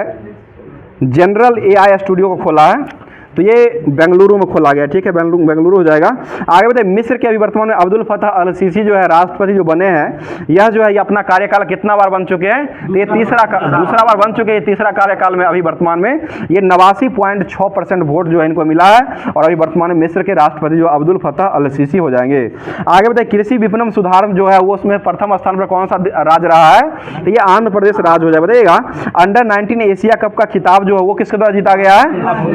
जनरल AI स्टूडियो को खोला है? तो ये बेंगलुरु में खोला गया, ठीक है, बेंगलुरु हो जाएगा। आगे बताइए, मिस्र के अभी वर्तमान में अब्दुल फतह अल सीसी जो है राष्ट्रपति जो बने हैं, यह जो है ये अपना कार्यकाल कितना बार बन चुके हैं? तो ये दूसरा बार बन चुके हैं, तीसरा कार्यकाल में अभी वर्तमान में ये 89.6% वोट जो है इनको मिला है और अभी वर्तमान में मिस्र के राष्ट्रपति जो अब्दुल फतह अल सीसी हो जाएंगे। आगे बताइए, कृषि विपणन सुधार जो है वो उसमें प्रथम स्थान पर कौन सा राज्य रहा है? तो ये आंध्र प्रदेश राज्य हो जाए। बताइएगा, अंडर 19 एशिया कप का खिताब जो है वो किसके द्वारा जीता गया है?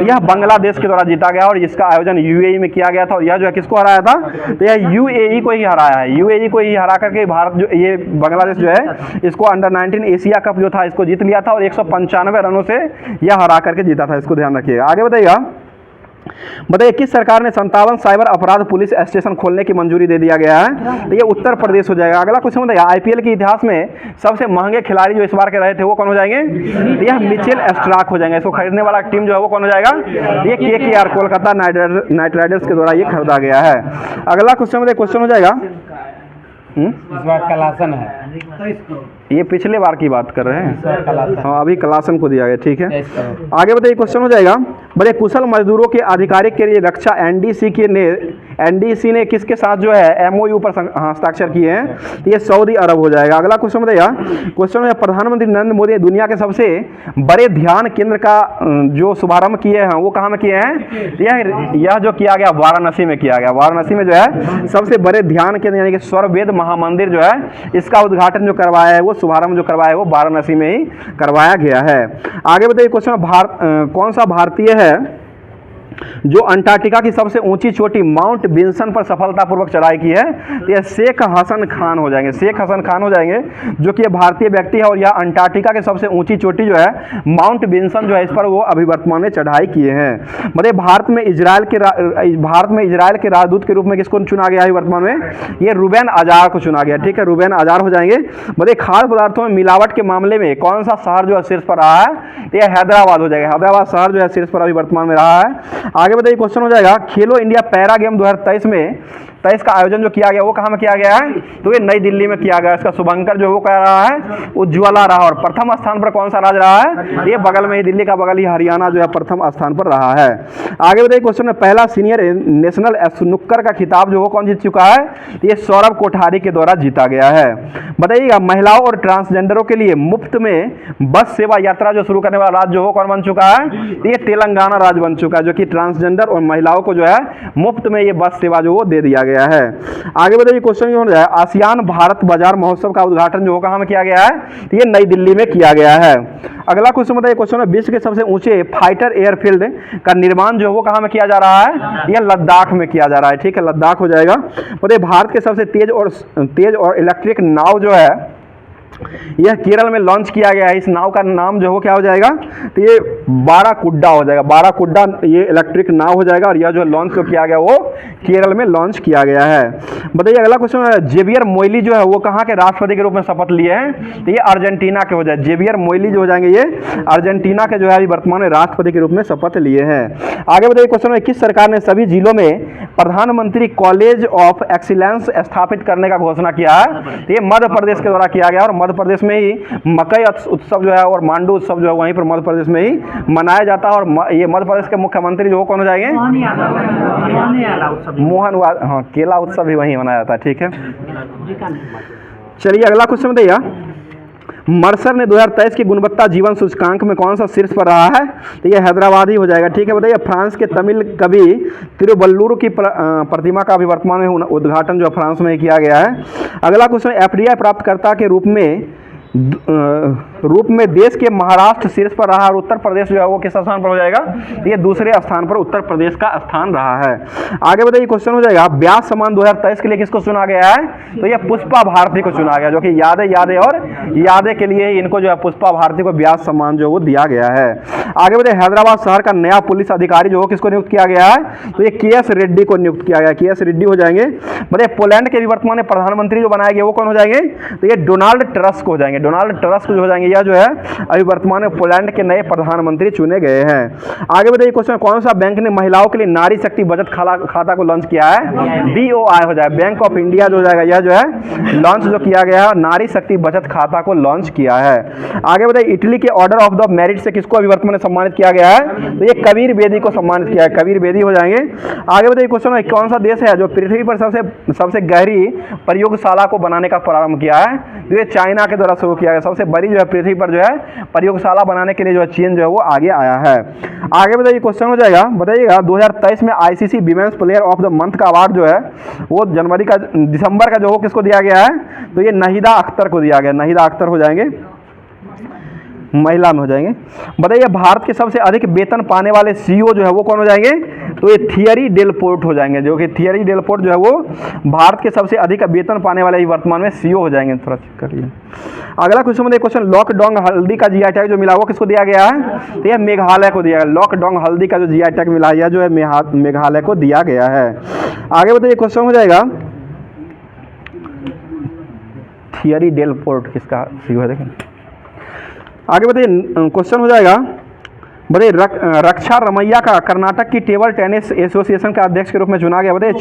यह बांग्लादेश के द्वारा जीता गया और इसका आयोजन UAE में किया गया था। और यह जो है किसको हराया था? तो यह UAE को ही हराया है, UAE को ही हरा करके भारत जो ये बांग्लादेश जो है इसको अंडर 19 एशिया कप जो था इसको जीत लिया था और 195 रनों से यह हरा करके जीता था, इसको ध्यान रखिएगा। आगे बताइए किस सरकार ने 57 साइबर अपराध पुलिस स्टेशन खोलने की मंजूरी दे दिया गया है? तो ये उत्तर प्रदेश हो जाएगा। अगला क्वेश्चन बताइए, IPL के इतिहास में सबसे महंगे खिलाड़ी जो इस बार के रहे थे वो कौन हो जाएंगे? तो यह मिचेल स्टार्क हो जाएंगे। इसको खरीदने वाला टीम जो है वो कौन हो जाएगा? ये KKR कोलकाता नाइट राइडर्स के द्वारा ये खरीदा गया है। अगला क्वेश्चन हो जाएगा, इस बार कलासन है, ये पिछले बार की बात कर रहे हैं, हाँ अभी कलासन को दिया गया, ठीक है। आगे बताइए क्वेश्चन हो जाएगा, बड़े कुशल मजदूरों के आधिकारिक के लिए रक्षा NDC ने किसके साथ जो है MOU पर हस्ताक्षर किए हैं? ये सऊदी अरब हो जाएगा। अगला क्वेश्चन बताइएगा, क्वेश्चन है प्रधानमंत्री नरेंद्र मोदी दुनिया के सबसे बड़े ध्यान केंद्र का जो शुभारंभ किए हैं वो कहाँ में किए हैं? यह जो किया गया वाराणसी में किया गया। वाराणसी में जो है सबसे बड़े ध्यान केंद्र यानी कि स्वरवेद महामंदिर जो है इसका उद्घाटन जो करवाया है वो शुभारंभ जो करवाया है वो वाराणसी में ही करवाया गया है। आगे बताइए क्वेश्चन, कौन सा भारतीय है जो अंटार्कटिका की सबसे ऊंची चोटी माउंट विंसन पर सफलतापूर्वक चढ़ाई की है? तो यह शेख हसन खान हो जाएंगे, शेख हसन खान हो जाएंगे, जो कि भारतीय व्यक्ति है और यह अंटार्कटिका की सबसे ऊंची चोटी जो है माउंट विंसन जो है इस पर वो अभी वर्तमान में चढ़ाई किए हैं। मतलब भारत में इजराइल के राजदूत के रूप में किसको चुना गया है वर्तमान में? ये रुबेन अजार को चुना गया, ठीक है, रुबेन अजार हो जाएंगे। मतलब खाद्य पदार्थों में मिलावट के मामले में कौन सा शहर जो है शीर्ष पर रहा है? यह हैदराबाद हो जाएगा, हैदराबाद शहर जो है शीर्ष पर अभी वर्तमान में रहा है। आगे बताइए क्वेश्चन हो जाएगा, खेलो इंडिया पैरा गेम 2023 का आयोजन जो किया गया वो कहाँ में किया गया है? तो ये नई दिल्ली में किया गया। इसका शुभंकर जो वो कह रहा है उज्ज्वला रहा और प्रथम स्थान पर कौन सा राज्य रहा है? ये बगल में ही दिल्ली का बगल ही हरियाणा जो है प्रथम स्थान पर रहा है। आगे बताइए क्वेश्चन में पहला सीनियर नेशनल स्नूकर का खिताब जो वो कौन जीत चुका है? ये सौरभ कोठारी के द्वारा जीता गया है। बताइएगा महिलाओं और ट्रांसजेंडरों के लिए मुफ्त में बस सेवा यात्रा जो शुरू करने वाला राज्य जो वो कौन बन चुका है? ये तेलंगाना राज्य बन चुका है, जो कि ट्रांसजेंडर और महिलाओं को जो है मुफ्त में ये बस सेवा जो वो दे दिया गया है। आगे बताइए क्वेश्चन जो है आसियान भारत बाजार महोत्सव का उद्घाटन जो कहाँ में किया गया है? तो ये नई दिल्ली में किया गया है। अगला क्वेश्चन बताइए, क्वेश्चन है विश्व के सबसे ऊंचे फाइटर एयरफील्ड का निर्माण जो वो कहाँ में किया जा रहा है? यह लद्दाख में किया जा रहा है, ठीक है, लद्दाख हो जाएगा। बताइए भारत के सबसे तेज और इलेक्ट्रिक नाव जो है यह केरल में लॉन्च किया गया है। इस नाव का नाम जो है वो क्या हो जाएगा, तो ये बाराकुड्डा हो जाएगा। बाराकुड्डा ये इलेक्ट्रिक नाव हो जाएगा और यह जो लॉन्च जो किया गया वो केरल में लॉन्च किया गया है। बताइए अगला क्वेश्चन है, जेवियर मोइली जो है वो कहाँ के राष्ट्रपति के रूप में शपथ लिए हैं, तो ये अर्जेंटीना के हो जाए। जेवियर मोइली जो हो जाएंगे ये अर्जेंटीना के जो है अभी वर्तमान में राष्ट्रपति के रूप में शपथ लिए हैं। आगे बताइए क्वेश्चन है, किस सरकार ने सभी जिलों में प्रधानमंत्री कॉलेज ऑफ एक्सीलेंस स्थापित करने का घोषणा किया है, तो ये मध्य प्रदेश के द्वारा किया गया और मध्य प्रदेश में ही मकई उत्सव जो है और मांडू उत्सव जो है वहीं पर मध्य प्रदेश में ही मनाया जाता है। और ये मध्य प्रदेश के मुख्यमंत्री जो कौन हो जाएंगे, मोहन, हाँ केला उत्सव भी वहीं मनाया जाता है। ठीक है, चलिए अगला क्वेश्चन बताइए, मर्सर ने 2023 की गुणवत्ता जीवन सूचकांक में कौन सा शीर्ष पर रहा है, तो ये हैदराबाद ही हो जाएगा। ठीक है, बताइए फ्रांस के तमिल कवि तिरुवल्लुर की प्रतिमा का अभी वर्तमान में उद्घाटन जो फ्रांस में किया गया है। अगला क्वेश्चन, एफडीआई प्राप्तकर्ता के रूप में देश के महाराष्ट्र शीर्ष पर रहा और उत्तर प्रदेश जो है वो किस स्थान पर हो जाएगा, ये दूसरे स्थान पर उत्तर प्रदेश का स्थान रहा है। आगे बताइए क्वेश्चन हो जाएगा, व्यास सम्मान 2023 के लिए किसको चुना गया है, तो ये पुष्पा भारती को चुना गया, जो कि यादें और यादें के लिए इनको जो है पुष्पा भारती को व्यास सम्मान जो वो दिया गया है। आगे बताइए, हैदराबाद शहर का नया पुलिस अधिकारी जो किसको नियुक्त किया गया है, तो ये के.एस. रेड्डी को नियुक्त किया गया। के.एस. रेड्डी हो जाएंगे। बताइए पोलैंड के भी वर्तमान में प्रधानमंत्री जो बनाए गए वो कौन हो जाएंगे, तो ये डोनाल्ड टस्क हो जाएंगे। डोनाल्ड टस्क जो हो जाएंगे, यह जो है अभी वर्तमान में पोलैंड के नए प्रधानमंत्री चुने गए हैं। आगे बताइए क्वेश्चन, कौन सा बैंक ने महिलाओं के लिए नारी शक्ति बचत खाता को लॉन्च किया है, BOI हो जाएगा। बैंक ऑफ इंडिया जो हो जाएगा, यह जो है लॉन्च जो किया गया है नारी शक्ति बचत खाता को लॉन्च किया है। आगे बताइए, इटली के ऑर्डर ऑफ द मेरिट से किसको अभी वर्तमान में सम्मानित किया गया है, तो ये कबीर बेदी को सम्मानित किया है। कबीर बेदी हो जाएंगे। आगे बताइए क्वेश्चन, कौन सा देश है जो पृथ्वी पर सबसे गहरी प्रयोगशाला को बनाने का प्रारंभ किया है, तो ये चाइना के द्वारा शुरू किया गया। सबसे बड़ी जो है पृथ्वी पर जो है प्रयोगशाला बनाने के लिए जो है चीन जो है वो आगे आया है। आगे बताइए क्वेश्चन हो जाएगा, बताइएगा 2023 में ICC women's player of the month का अवार्ड जो है वो दिसंबर का जो हो किसको दिया गया है, तो ये नहीदा अख्तर को दिया गया। नहीदा अख्तर हो जाएंगे, महिला में हो जाएंगे। बताइए भारत के सबसे अधिक वेतन पाने वाले CEO जो है वो कौन हो जाएंगे, तो ये थियरी डेल पोर्ट हो जाएंगे, जो कि थियरी डेल पोर्ट जो है वो भारत के सबसे अधिक वेतन पाने वाले वर्तमान में CEO हो जाएंगे। थोड़ा चेक करिए। अगला क्वेश्चन में क्वेश्चन, लॉकडाउन हल्दी का GI टैग जो मिला वो किसको दिया गया है, तो यह मेघालय को दिया गया। लॉकडाउन हल्दी का जो GI टैग मिला है जो है मेघालय को दिया गया है। आगे बताइए क्वेश्चन हो जाएगा, थियरी डेल पोर्ट किसका CEO है, देखें। आगे बताइए क्वेश्चन हो जाएगा, बताइए रक्षा रमैया का कर्नाटक की टेबल टेनिस एसोसिएशन का अध्यक्ष के रूप में चुना गया। बताइए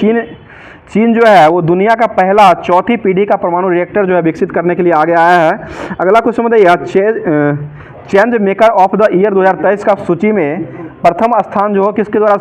चीन जो है वो दुनिया का पहला चौथी पीढ़ी का परमाणु रिएक्टर जो है विकसित करने के लिए आगे आया है। अगला क्वेश्चन बताइए, change maker of the year 2023 का सूची में प्रथम स्थान जो है किसके द्वारा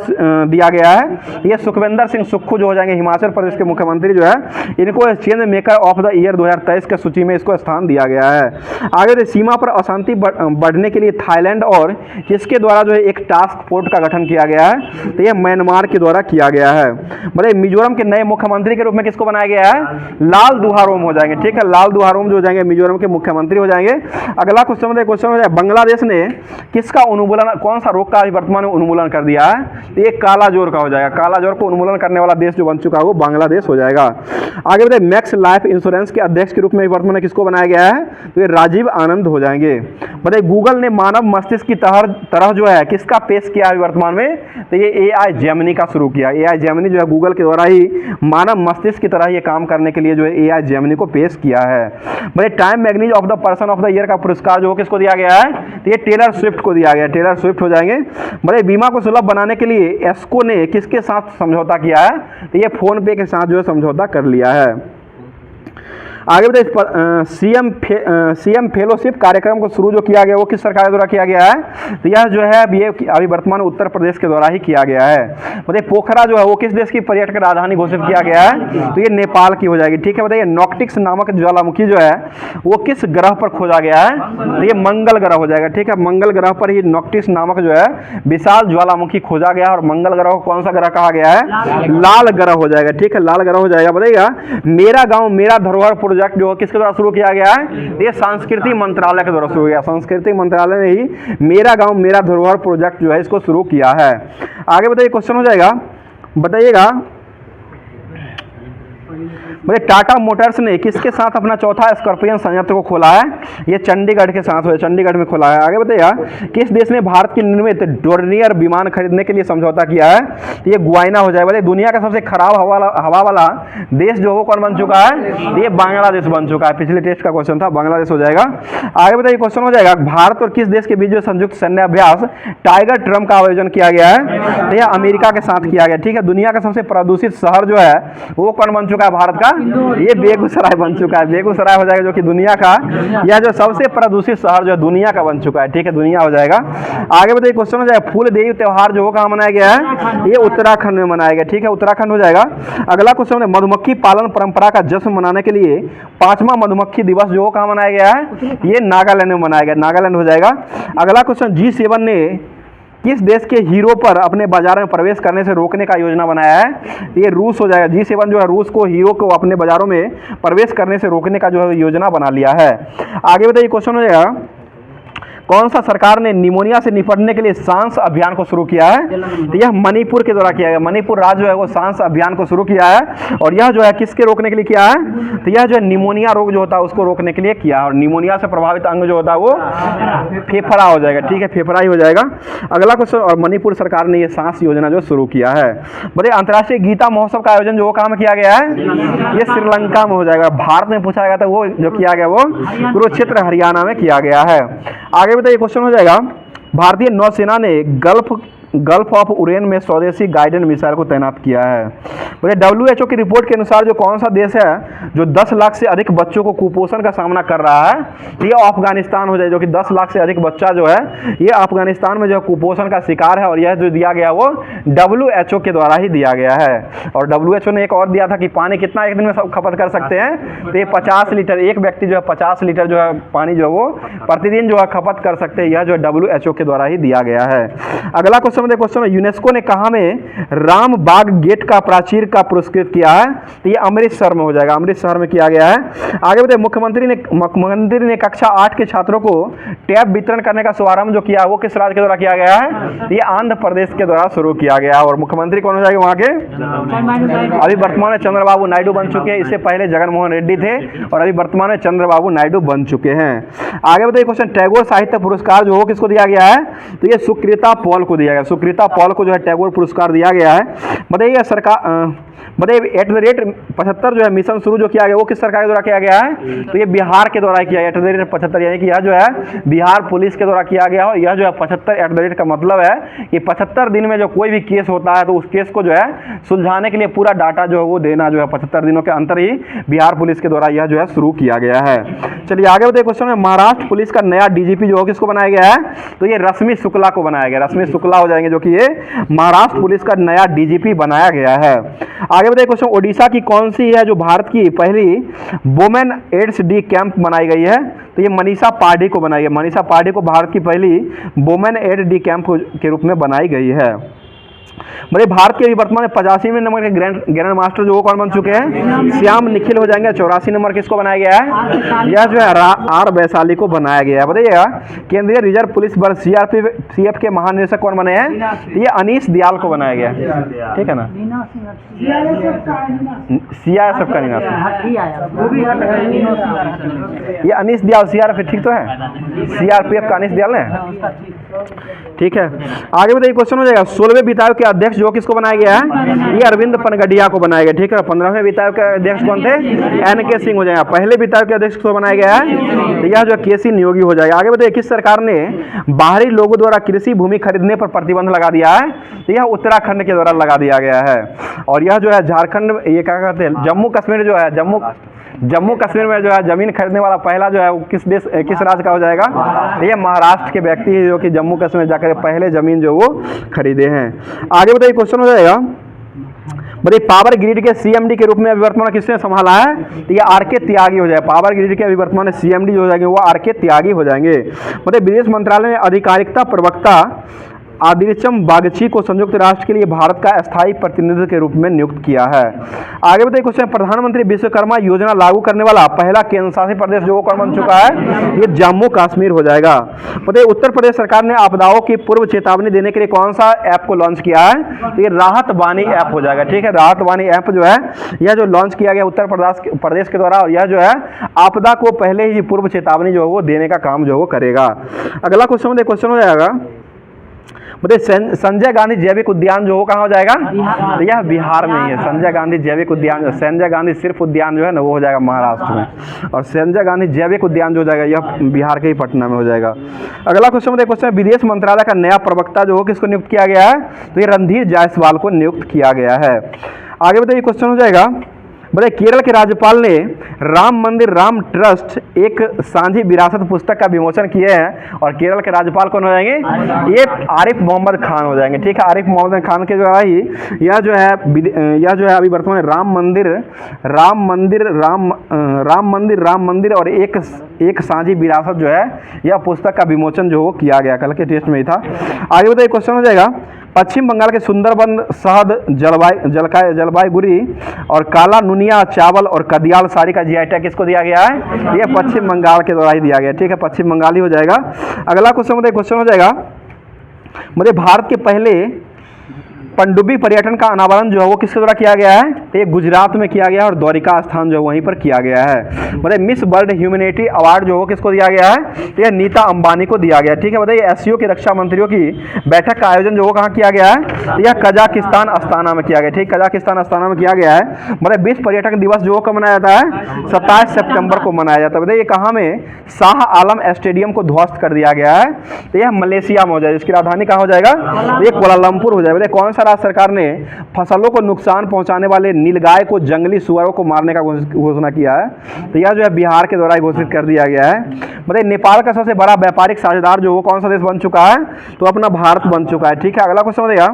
दिया गया है, ये सुखविंदर सिंह सुक्खू जो हो जाएंगे हिमाचल प्रदेश के मुख्यमंत्री जो है, इनको change maker of the year 2023 के सूची में इसको स्थान दिया गया है। आगे सीमा पर अशांति बढ़ने के लिए थाईलैंड और किसके द्वारा जो है एक टास्क फोर्स का गठन किया गया है, तो ये म्यांमार के द्वारा किया गया है। मतलब मिजोरम के नए मुख्यमंत्री के रूप में किसको बनाया गया है, लाल दुहारोम हो जाएंगे। ठीक है, लाल दुहारोम जो हो जाएंगे मिजोरम के मुख्यमंत्री हो जाएंगे। अगला क्वेश्चन हो जाए, बांग्लादेश ने किसका उन्मूलन, कौन सा रोग का वर्तमान में उन्मूलन कर दिया है, तो ये काला जोर का हो जाएगा। काला जोर को उन्मूलन करने वाला देश जो बन चुका है वो बांग्लादेश हो जाएगा। आगे बताइए, मैक्स लाइफ इंश्योरेंस के अध्यक्ष के रूप में वर्तमान में किसको बनाया गया है, तो ये राजीव आनंद हो जाएंगे। बताइए गूगल ने मानव मस्तिष्क की तरह जो है किसका पेश किया है वर्तमान में, तो ये AI जेमिनी का शुरू किया। AI जेमिनी जो है गूगल के द्वारा ही मानव मस्तिष्क की तरह ये काम करने के लिए जो है AI जेमिनी को पेश किया है। बताइए time magazine of the person of the year का पुरस्कार जो किसको दिया गया है, तो ये टेलर स्विफ्ट को दिया गया। टेलर स्विफ्ट हो जाएंगे। बड़े बीमा को सुलभ बनाने के लिए एस्को ने किसके साथ समझौता किया है, तो ये फोन पे के साथ जो है समझौता कर लिया है। आगे बताइए सीएम फेलोशिप कार्यक्रम को शुरू जो किया गया वो किस सरकार द्वारा किया गया है, तो यह जो है ये अभी वर्तमान उत्तर प्रदेश के द्वारा ही किया गया है। बताइए पोखरा जो है वो किस देश की पर्यटक राजधानी घोषित किया गया है, तो ये नेपाल की हो जाएगी। ठीक है, बताइए नॉक्टिक्स नामक ज्वालामुखी जो है वो किस ग्रह पर खोजा गया है, तो ये मंगल ग्रह हो जाएगा। ठीक है, मंगल ग्रह पर ही नॉक्टिक्स नामक जो है विशाल ज्वालामुखी खोजा गया और मंगल ग्रह को कौन सा ग्रह कहा गया है, लाल ग्रह हो जाएगा। ठीक है, लाल ग्रह हो जाएगा। बताइएगा मेरा गाँव मेरा धरोहर प्रोजेक्ट जो किसके द्वारा शुरू किया गया है, ये सांस्कृतिक मंत्रालय के द्वारा शुरू किया। सांस्कृतिक मंत्रालय ने ही मेरा गांव मेरा धरोहर प्रोजेक्ट जो है इसको शुरू किया है। आगे बताइए क्वेश्चन हो जाएगा, बताइएगा मतलब टाटा मोटर्स ने किसके साथ अपना चौथा स्कॉर्पियन संयंत्र को खोला है? ये चंडीगढ़ के साथ हुआ, चंडीगढ़ में खोला है। आगे बताइएगा, किस देश ने भारत की निर्मित डोर्नियर विमान खरीदने के लिए समझौता किया है? तो ये गुयाना हो जाएगा। बताइए, दुनिया का सबसे खराब हवा वाला देश जो वो कौन बन चुका है? ये बांग्लादेश बन चुका है। पिछले टेस्ट का क्वेश्चन था, बांग्लादेश हो जाएगा। आगे बताइए, क्वेश्चन हो जाएगा, भारत और किस देश के बीच जो संयुक्त सैन्य अभ्यास टाइगर ट्रम्प का आयोजन किया गया है? तो यह अमेरिका के साथ किया गया। ठीक है, दुनिया का सबसे प्रदूषित शहर जो है वो कौन बन चुका है भारत का? ये बेगूसराय बन चुका है। बेगूसराय हो जाएगा, जो कि दुनिया का यह जो सबसे प्रदूषित शहर जो है दुनिया का बन चुका है। ठीक है, दुनिया हो जाएगा। आगे बताइए, क्वेश्चन हो जाएगा, फूल देवी त्योहार जो कहाँ मनाया गया है? ये उत्तराखंड में मनाया गया। ठीक है, उत्तराखंड हो जाएगा। अगला क्वेश्चन है, मधुमक्खी पालन परंपरा का जश्न मनाने के लिए 5वां मधुमक्खी दिवस जो कहाँ मनाया गया है? ये नागालैंड में मनाया गया, नागालैंड हो जाएगा। अगला क्वेश्चन, G7 ने किस देश के हीरो पर अपने बाजार में प्रवेश करने से रोकने का योजना बनाया है? ये रूस हो जाएगा। G7 जो है रूस को हीरो को अपने बाजारों में प्रवेश करने से रोकने का जो है योजना बना लिया है। आगे बताइए, क्वेश्चन हो जाएगा, कौन सा सरकार ने निमोनिया से निपटने के लिए सांस अभियान को शुरू किया है? तो यह मणिपुर के द्वारा किया गया। मणिपुर राज्य जो है वो सांस अभियान को शुरू किया है, और यह जो है किसके रोकने के लिए किया है? तो यह जो है निमोनिया रोग जो होता है उसको रोकने के लिए किया है। और निमोनिया से प्रभावित अंग जो होता है वो फेफड़ा हो जाएगा। ठीक है, फेफड़ा ही हो जाएगा। अगला क्वेश्चन, और मणिपुर सरकार ने यह सांस योजना जो शुरू किया है। बताइए, अंतर्राष्ट्रीय गीता महोत्सव का आयोजन जो कहाँ में किया गया है? ये श्रीलंका में हो जाएगा। भारत में पूछा गया था, वो जो किया गया वो कुरुक्षेत्र हरियाणा में किया गया है। आगे बताइए, क्वेश्चन हो जाएगा, भारतीय नौसेना ने गल्फ ऑफ उरेन में स्वदेशी गाइडेड मिसाइल को तैनात किया है। बोले WHO की रिपोर्ट के अनुसार जो कौन सा देश है जो 10 लाख से अधिक बच्चों को कुपोषण का सामना कर रहा है? ये अफगानिस्तान हो जाए, जो कि 10 लाख से अधिक बच्चा जो है ये अफगानिस्तान में जो कुपोषण का शिकार है। और यह जो दिया गया वो WHO के द्वारा ही दिया गया है। और WHO ने एक और दिया था कि पानी कितना एक दिन में सब खपत कर सकते हैं? तो ये 50 लीटर, एक व्यक्ति जो है 50 लीटर जो है पानी जो है वो प्रतिदिन जो है खपत कर सकते हैं। यह जो WHO के द्वारा ही दिया गया है। अगला क्वेश्चन, यूनेस्को ने कहाँ में राम बाग गेट का प्राचीर का पुरस्कृत किया है? तो ये अमृतसर में हो जाएगा, अमृतसर में किया गया है। आगे बताइए, मुख्यमंत्री ने कक्षा 8 के छात्रों को टैब वितरण करने का शुभारंभ जो किया वो किस राज्य के द्वारा किया गया है? ये आंध्र प्रदेश के द्वारा शुरू किया गया। और मुख्यमंत्री कौन हो जाएगा वहाँ के? अभी वर्तमान में चंद्रबाबू नायडू बन चुके हैं। इससे पहले जगनमोहन रेड्डी थे, और अभी वर्तमान में चंद्रबाबू नायडू बन चुके हैं। आगे बताइए, क्वेश्चन, टैगोर साहित्य पुरस्कार जो किसको दिया गया है? तो ये सुकृता पॉल को दिया गया। सुकृता पॉल को जो है टैगोर पुरस्कार दिया गया है। बताइए, सरकार बताइए, @75 जो है मिशन शुरू जो किया गया वो किस सरकार के द्वारा किया गया है? तो ये बिहार के द्वारा किया गया। @75 यानी कि यह जो है बिहार पुलिस के द्वारा किया गया हो। यह जो है 75 का मतलब है कि 75 दिन में जो कोई भी केस होता है तो उस केस को जो है सुलझाने के लिए पूरा डाटा जो है वो देना जो है 75 दिनों के अंतर ही बिहार पुलिस के द्वारा यह जो है शुरू किया गया है। चलिए आगे बताइए, क्वेश्चन है, महाराष्ट्र पुलिस का नया DGP जो किसको बनाया गया है? तो ये रश्मि शुक्ला को बनाया गया। रश्मि शुक्ला हो जाएंगे, जो कि ये महाराष्ट्र पुलिस का नया DGP बनाया गया है। आगे बताइए, क्वेश्चन, ओडिशा की कौन सी है जो भारत की पहली वुमेन एड्स डी कैंप बनाई गई है? तो ये मनीषा पांडे को बनाई है। मनीषा पांडे को भारत की पहली वुमेन एड डी कैंप के रूप में बनाई गई है। मतलब भारत के वर्तमान में 85वें नंबर के ग्रैंड मास्टर जो कौन बन चुके हैं? श्याम निखिल हो जाएंगे। 84 नंबर किसको बनाया गया है? यह जो है R वैशाली को बनाया गया है। बताइएगा, केंद्रीय रिजर्व पुलिस बल CRPF के महानिदेशक कौन बने हैं? ये अनीश दयाल को बनाया गया है। ठीक है ना, CRPF का निनाश, ये अनीश दयाल CRPF, ठीक तो है? CRPF का अनीश दयाल है। ठीक है, आगे बताइए, क्वेश्चन हो जाएगा, 16वें वित्त आयोग के अध्यक्ष जो किसको बनाया गया है? ये अरविंद पनगडिया को बनाया गया। ठीक है, 15वें वित्त आयोग के अध्यक्ष कौन थे? NK सिंह हो जाएगा। पहले वित्त आयोग के अध्यक्ष को बनाया गया है? तो यह जो KC नियोगी हो जाएगा। आगे बताइए, किस सरकार ने बाहरी लोगों द्वारा कृषि भूमि खरीदने पर प्रतिबंध लगा दिया है? तो यह उत्तराखंड के द्वारा लगा दिया गया है। और यह जो है झारखंड, ये क्या कहते हैं, जम्मू कश्मीर जो है, जम्मू कश्मीर में जो है जमीन खरीदने वाला पहला जो है वो किस राज्य का हो जाएगा? ये महाराष्ट्र के व्यक्ति है जो कि जम्मू कश्मीर जाकर पहले जमीन जो वो खरीदे हैं। आगे बताइए, क्वेश्चन हो जाएगा, बताइए, पावर ग्रिड के CMD के रूप में अभी वर्तमान किसने संभाला है? तो ये RK त्यागी हो जाएगा। पावर ग्रिड के अभी वर्तमान CMD जो हो जाएंगे वो RK त्यागी हो जाएंगे। मतलब विदेश मंत्रालय में आधिकारिकता प्रवक्ता आदिलचम बागची को संयुक्त राष्ट्र के लिए भारत का स्थायी प्रतिनिधि के रूप में नियुक्त किया है। आगे बताइए क्वेश्चन, प्रधानमंत्री विश्वकर्मा योजना लागू करने वाला पहला केंद्र शासित प्रदेश जो कौन बन चुका है? ये जम्मू कश्मीर हो जाएगा। बताइए उत्तर प्रदेश सरकार ने आपदाओं की पूर्व चेतावनी देने के लिए कौन सा ऐप को लॉन्च किया है? तो ये राहत वाणी ऐप हो जाएगा। ठीक है, राहत वाणी ऐप जो है यह जो लॉन्च किया गया उत्तर प्रदेश के द्वारा, और यह जो है आपदा को पहले ही पूर्व चेतावनी जो है वो देने का काम जो है वो करेगा। अगला क्वेश्चन हो जाएगा, बताइए संजय गांधी जैविक उद्यान जो कहाँ हो जाएगा? तो यह बिहार में ही है। संजय गांधी जैविक उद्यान, संजय गांधी सिर्फ उद्यान जो है ना वो हो जाएगा महाराष्ट्र में, और संजय गांधी जैविक उद्यान जो हो जाएगा यह बिहार के ही पटना में हो जाएगा। अगला क्वेश्चन, विदेश मंत्रालय का नया प्रवक्ता जो किसको नियुक्त किया गया है? तो ये रणधीर जायसवाल को नियुक्त किया गया है। आगे बताइए क्वेश्चन हो जाएगा, बताइए केरल के राज्यपाल ने राम मंदिर राम ट्रस्ट एक साझी विरासत पुस्तक का विमोचन किए हैं, और केरल के राज्यपाल कौन हो जाएंगे? ये आरिफ मोहम्मद खान हो जाएंगे। ठीक है, आरिफ मोहम्मद खान के जो है यह जो है अभी वर्तमान राम मंदिर और एक साझी विरासत जो है यह पुस्तक का विमोचन जो किया गया, कल के टेस्ट में ही था। आगे बताइए क्वेश्चन हो जाएगा, पश्चिम बंगाल के सुंदरबन शहद जलपाईगुड़ी और काला नुनिया चावल और कदियाल साड़ी का जीआई टैग किसको दिया गया है? ये पश्चिम बंगाल के द्वारा ही दिया गया। ठीक है, पश्चिम बंगाल ही हो जाएगा। अगला क्वेश्चन हो जाएगा, मुझे भारत के पहले पनडुब्बी पर्यटन का अनावरण जो है वो किसके द्वारा किया गया है? तो ये गुजरात में किया गया है, और द्वारिका स्थान जो वहीं पर किया गया है। मतलब मिस वर्ल्ड ह्यूमैनिटी अवार्ड जो किसको दिया गया है? तो यह नीता अंबानी को दिया गया। ठीक है, बताइए एससीओ के रक्षा मंत्रियों की बैठक का आयोजन जो कहाँ किया गया है? तो यह कजाकिस्तान अस्ताना में किया गया। ठीक, कजाकिस्तान अस्ताना में किया गया है। मतलब विश्व पर्यटक दिवस जो कब मनाया जाता है? 27 सितंबर को मनाया जाता है। बताइए कहाँ में? शाह आलम स्टेडियम को ध्वस्त कर दिया गया है, तो यह मलेशिया में हो जाएगा। इसकी राजधानी कहाँ हो जाएगा? ये कुआलालंपुर हो जाएगा। बताइए कौन सा राज्य सरकार ने फसलों को नुकसान पहुंचाने वाले नीलगाय को जंगली सुअरों को मारने का घोषणा किया है? तो यह जो है बिहार के द्वारा घोषित कर दिया गया है। मतलब नेपाल का सबसे बड़ा व्यापारिक साझेदार जो कौन सा देश बन चुका है? तो अपना भारत बन चुका है। ठीक है, अगला क्वेश्चन बताइएगा,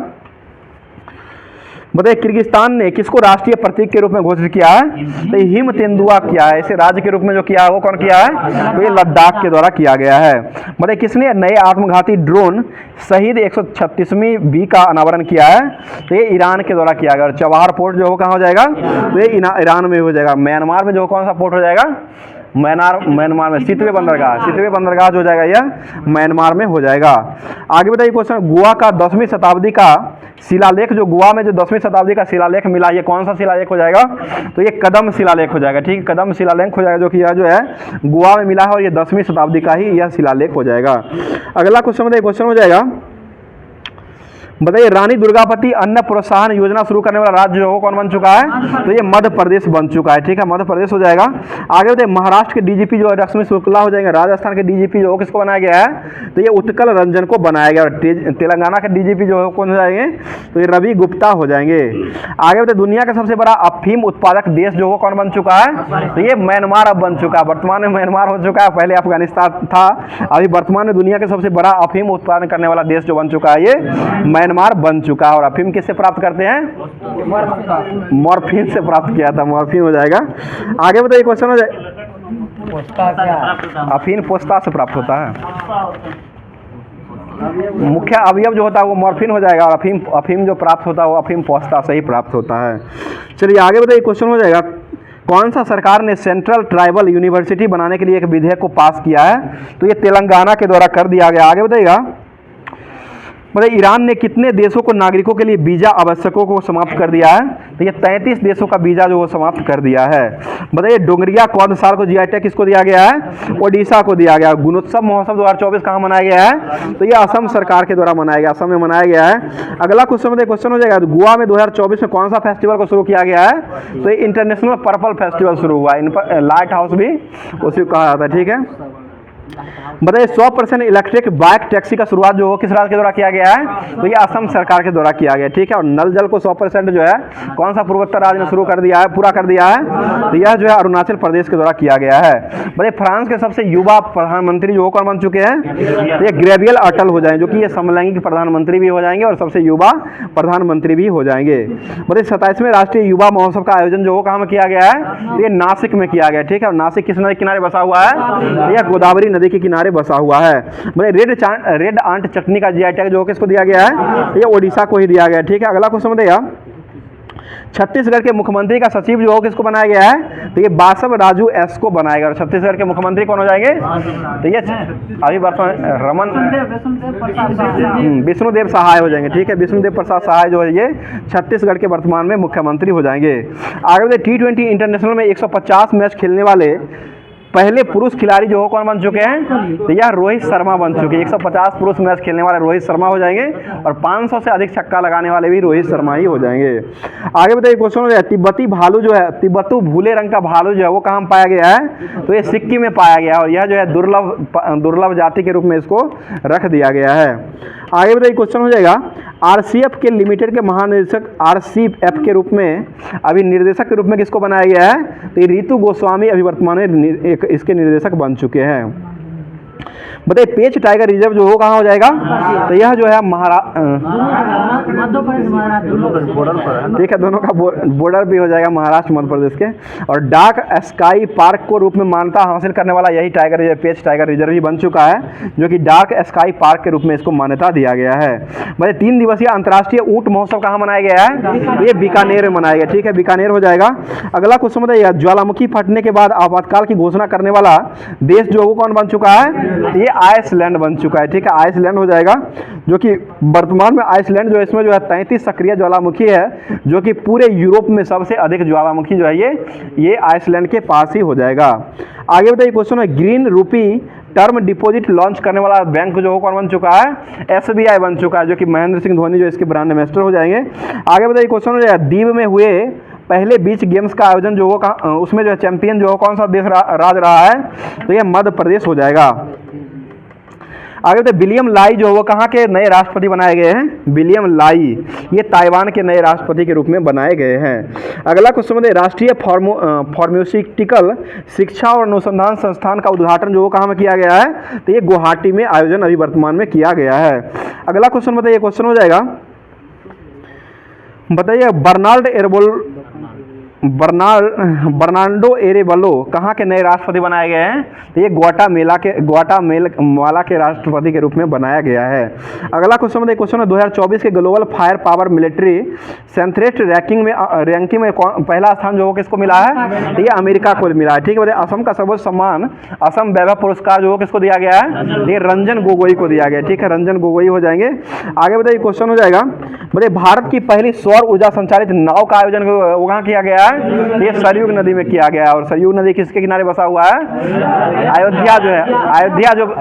बताइए किर्गिस्तान ने किसको राष्ट्रीय प्रतीक के रूप में घोषित किया है? तो हिम तेंदुआ किया है। इसे राज्य के रूप में जो किया है वो कौन किया है? तो ये लद्दाख के द्वारा किया गया है। बताइए किसने नए आत्मघाती ड्रोन शहीद 136वीं बी का अनावरण किया है? तो ये ईरान के द्वारा किया गया। और चबहार पोर्ट जो कहाँ हो जाएगा? तो ये ईरान में हो जाएगा। म्यांमार में जो कौन सा पोर्ट हो जाएगा? म्यांमार में सितवे बंदरगाह जो हो जाएगा यह म्यांमार में हो जाएगा। आगे बताइए क्वेश्चन, गोवा का 10वीं शताब्दी का शिलालेख जो गोवा में जो 10वीं शताब्दी का शिलालेख मिला, ये कौन सा शिलालेख हो जाएगा? तो ये कदम शिलालेख हो जाएगा। ठीक है, कदम शिलालेख हो जाएगा, जो कि यह जो है गोवा में मिला है, और ये 10वीं शताब्दी का ही यह शिलालेख हो जाएगा। अगला क्वेश्चन हो जाएगा, बताइए रानी दुर्गावती अन्न प्रोत्साहन योजना शुरू करने वाला राज्य जो कौन बन चुका है? तो ये मध्य प्रदेश बन चुका है। ठीक है, मध्य प्रदेश हो जाएगा। आगे बताइए महाराष्ट्र के डीजीपी जो लक्ष्मी शुक्ला हो जाएंगे। राजस्थान के डीजीपी जो किसको बनाया गया है? तो ये उत्कल रंजन को बनाया गया। और तेलंगाना के डीजीपी जो कौन हो जाएंगे? तो ये रवि गुप्ता हो जाएंगे। आगे बताइए दुनिया का सबसे बड़ा अफीम उत्पादक देश जो कौन बन चुका है? तो ये म्यांमार अब बन चुका है। वर्तमान में म्यांमार हो चुका है, पहले अफगानिस्तान था, अभी वर्तमान में दुनिया के सबसे बड़ा अफीम उत्पादन करने वाला देश जो बन चुका है ये म्यांमार बन चुका है। और अफीम किससे प्राप्त करते हैं? मॉर्फिन से प्राप्त किया था, मॉर्फिन हो जाएगा। आगे बताइए क्वेश्चन हो जाए, अफीम पोस्ता से प्राप्त होता है। मुख्य अवयव जो होता है वो मॉर्फिन हो जाएगा, और अफीम जो प्राप्त होता है वो अफीम पोस्ता से ही प्राप्त होता है। चलिए आगे बताइए क्वेश्चन हो जाएगा, कौन सा सरकार ने सेंट्रल ट्राइबल यूनिवर्सिटी बनाने के लिए एक विधेयक को पास किया है? तो ये तेलंगाना के द्वारा कर दिया गया। आगे बताइएगा, मतलब ईरान ने कितने देशों को नागरिकों के लिए वीजा आवश्यकों को समाप्त कर दिया है? तो ये 33 देशों का वीजा जो वो समाप्त कर दिया है। बताइए डोंगरिया कौन साल को जीआई टैग किसको दिया गया है? ओडिशा को दिया गया। गुणोत्सव महोत्सव 2024 कहाँ मनाया गया है? तो ये असम सरकार के द्वारा मनाया गया, असम में मनाया गया है। अगला क्वेश्चन हो जाएगा, गोवा में 2024 में कौन सा फेस्टिवल को शुरू किया गया है? तो ये इंटरनेशनल पर्पल फेस्टिवल शुरू हुआ है। इन पर लाइट हाउस भी उसी को कहा जाता है। ठीक है, बताइए 100% इलेक्ट्रिक बाइक टैक्सी का शुरुआत जो किस राज्य के द्वारा किया गया है? तो ये असम सरकार के द्वारा किया गया। ठीक है, और नल जल को 100% जो है कौन सा पूर्वोत्तर राज्य ने शुरू कर दिया है, पूरा कर दिया है? तो यह जो है अरुणाचल प्रदेश के द्वारा किया गया है। बताइए फ्रांस के सबसे युवा प्रधानमंत्री जो कौन बन चुके हैं? तो ये गैब्रियल अटल हो जाएंगे, जो कि ये समलैंगिक प्रधानमंत्री भी हो जाएंगे और सबसे युवा प्रधानमंत्री भी हो जाएंगे। बताइए 27वें राष्ट्रीय युवा महोत्सव का आयोजन जो कहाँ में किया गया है? तो ये नासिक में किया गया। ठीक है, और नासिक किस नदी किनारे बसा हुआ है? यह गोदावरी नदी के किनारे बसा हुआ है। मतलब रेड आंट चटनी का जीआई टैग जो किसको दिया गया है, ये ओडिशा को ही दिया गया है। ठीक है, अगला क्वेश्चन बताइएगा, छत्तीसगढ़ के मुख्यमंत्री का सचिव जो हो किसको बनाया गया है, तो ये बासव राजू एस को बनाएगा। और छत्तीसगढ़ के मुख्यमंत्री कौन हो जाएंगे, तो ये अभी वर्तमान विष्णुदेव सहाय हो जाएंगे। ठीक है, विष्णुदेव प्रसाद सहाय जो है ये छत्तीसगढ़ के वर्तमान में मुख्यमंत्री हो जाएंगे। आगे बढ़े, T20 इंटरनेशनल में 150 मैच खेलने वाले पहले पुरुष खिलाड़ी जो हो कौन बन चुके हैं, तो यह रोहित शर्मा बन चुके हैं। 150 पुरुष मैच खेलने वाले रोहित शर्मा हो जाएंगे और 500 से अधिक छक्का लगाने वाले भी रोहित शर्मा ही हो जाएंगे। आगे बताइए क्वेश्चन हो जाए, तिब्बती भालू जो है, तिब्बतू भूले रंग का भालू जो है वो कहाँ पाया गया है, तो ये सिक्किम में पाया गया है और यह जो है दुर्लभ जाति के रूप में इसको रख दिया गया है। आगे बताइए क्वेश्चन हो जाएगा, आरसीएफ के लिमिटेड के महानिदेशक आरसीएफ के रूप में अभी निर्देशक के रूप में किसको बनाया गया है, तो ये रितु गोस्वामी अभी वर्तमान में इसके निर्देशक बन चुके हैं। बताइए पेच टाइगर रिजर्व जो हो कहाँ हो जाएगा, तो यह जो है ठीक है, दोनों का बॉर्डर भी हो जाएगा महाराष्ट्र मध्य प्रदेश के। और डार्क स्काई पार्क को रूप में मान्यता हासिल करने वाला यही टाइगर रिजर्व, पेच टाइगर रिजर्व ही बन चुका है, जो कि डार्क स्काई पार्क के रूप में इसको मान्यता दिया गया है। मतलब 3 दिवसीय अंतर्राष्ट्रीय ऊंट महोत्सव कहाँ मनाया गया है, ये बीकानेर में मनाया गया। ठीक है, बीकानेर हो जाएगा। अगला क्वेश्चन बताइए, ज्वालामुखी फटने के बाद आपातकाल की घोषणा करने वाला देश जो वो कौन बन चुका है, ये आइसलैंड बन चुका है। ठीक है, आइसलैंड हो जाएगा, जो कि वर्तमान में आइसलैंड जो है इसमें जो है 33 सक्रिय ज्वालामुखी है, जो कि पूरे यूरोप में सबसे अधिक ज्वालामुखी जो है ये आइसलैंड के पास ही हो जाएगा। आगे बताइए क्वेश्चन है, ग्रीन रूपी टर्म डिपॉजिट लॉन्च करने वाला बैंक जो कौन बन चुका है, एसबीआई बन चुका है, जो कि महेंद्र सिंह धोनी जो इसके ब्रांड एम्बेसडर हो जाएंगे। आगे बताइए क्वेश्चन हो जाएगा, द्वीप में हुए पहले बीच गेम्स का आयोजन जो हो उसमें जो है चैंपियन जो कौन सा देश राज रहा है, तो यह मध्य प्रदेश हो जाएगा। आगे तो विलियम लाई जो वो कहाँ के नए राष्ट्रपति बनाए गए हैं, विलियम लाई ये ताइवान के नए राष्ट्रपति के रूप में बनाए गए हैं। अगला क्वेश्चन है, राष्ट्रीय फार्मास्यूटिकल शिक्षा और अनुसंधान संस्थान का उद्घाटन जो वो कहाँ में किया गया है, तो ये गुवाहाटी में आयोजन अभी वर्तमान में किया गया है। अगला क्वेश्चन बताइए, क्वेश्चन हो जाएगा, बताइए बर्नार्डो एरेबलो कहाँ के नए राष्ट्रपति बनाए गए हैं, तो ये ग्वाटामेला के राष्ट्रपति के रूप में बनाया गया है। अगला क्वेश्चन बताइए, क्वेश्चन है 2024 के global fire power military strength ranking में पहला स्थान जो किसको मिला है, तो ये अमेरिका को मिला है। ठीक है, बताइए असम का सर्वोच्च सम्मान असम वैभव पुरस्कार जो किसको दिया गया है, ये रंजन गोगोई को दिया गया। ठीक है, रंजन गोगोई हो जाएंगे। आगे बताइए क्वेश्चन हो जाएगा, बताइए भारत की पहली सौर ऊर्जा संचालित नाव का आयोजन वहाँ किया गया है, ये सरयूग नदी में किया गया है। और सरयूग नदी किसके किनारे बसा हुआ है, अयोध्या जो है,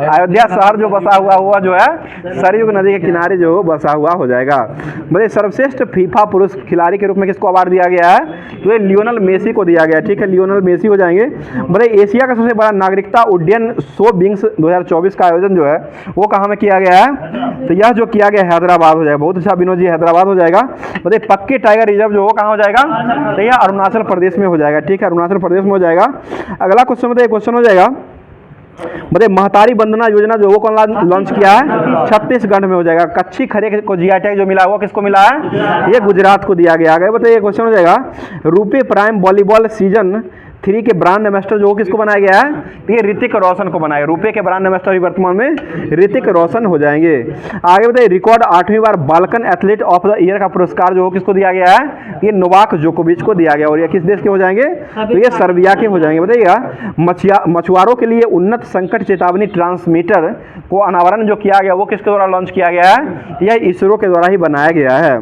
अयोध्या शहर जो बसा हुआ जो है सरयूग नदी के किनारे जो बसा हुआ हो जाएगा। मतलब सर्वश्रेष्ठ फीफा पुरुष खिलाड़ी के रूप में किसको अवार्ड दिया गया है, तो ये लियोनल मेसी को दिया गया। ठीक है, लियोनल मेसी हो जाएंगे। मतलब एशिया का सबसे बड़ा नागरिकता उड्डयन शो विंग्स 2024 का आयोजन जो है वो कहाँ में किया गया है, तो यह जो किया गया हैदराबाद हो जाएगा। बहुत अच्छा विनोद जी, हैदराबाद हो जाएगा। मतलब पक्के टाइगर रिजर्व जो वो कहाँ हो जाएगा, तो यह अरुणाचल प्रदेश में हो जाएगा। ठीक है, अरुणाचल प्रदेश में हो जाएगा। अगला क्वेश्चन बताइए, क्वेश्चन हो जाएगा, बताइए महतारी वंदना योजना जो वो कौन लॉन्च किया है, छत्तीसगढ़ में हो जाएगा। कच्ची खरे को जीआई टैग जो मिला हुआ किसको मिला है, ये गुजरात को दिया गया। आगे बताइए क्वेश्चन हो जाएगा, रुपे प्राइम वॉलीबॉल सीजन 3 के ब्रांड एम्बेसडर जो किसको बनाया गया है, तो ये ऋतिक रोशन को बनाया। रुपए के ब्रांड एम्बेसडर भी वर्तमान में ऋतिक रोशन हो जाएंगे। आगे बताइए रिकॉर्ड 8वीं बार Balkan athlete of the year का पुरस्कार जो किसको दिया गया है, ये नोवाक जोकोविच को दिया गया। और ये किस देश के हो जाएंगे, तो ये सर्बिया के हो जाएंगे। बताइएगा मछुआरों के लिए उन्नत संकट चेतावनी ट्रांसमीटर को अनावरण जो किया गया वो किसके द्वारा लॉन्च किया गया है, यह इसरो के द्वारा ही बनाया गया है।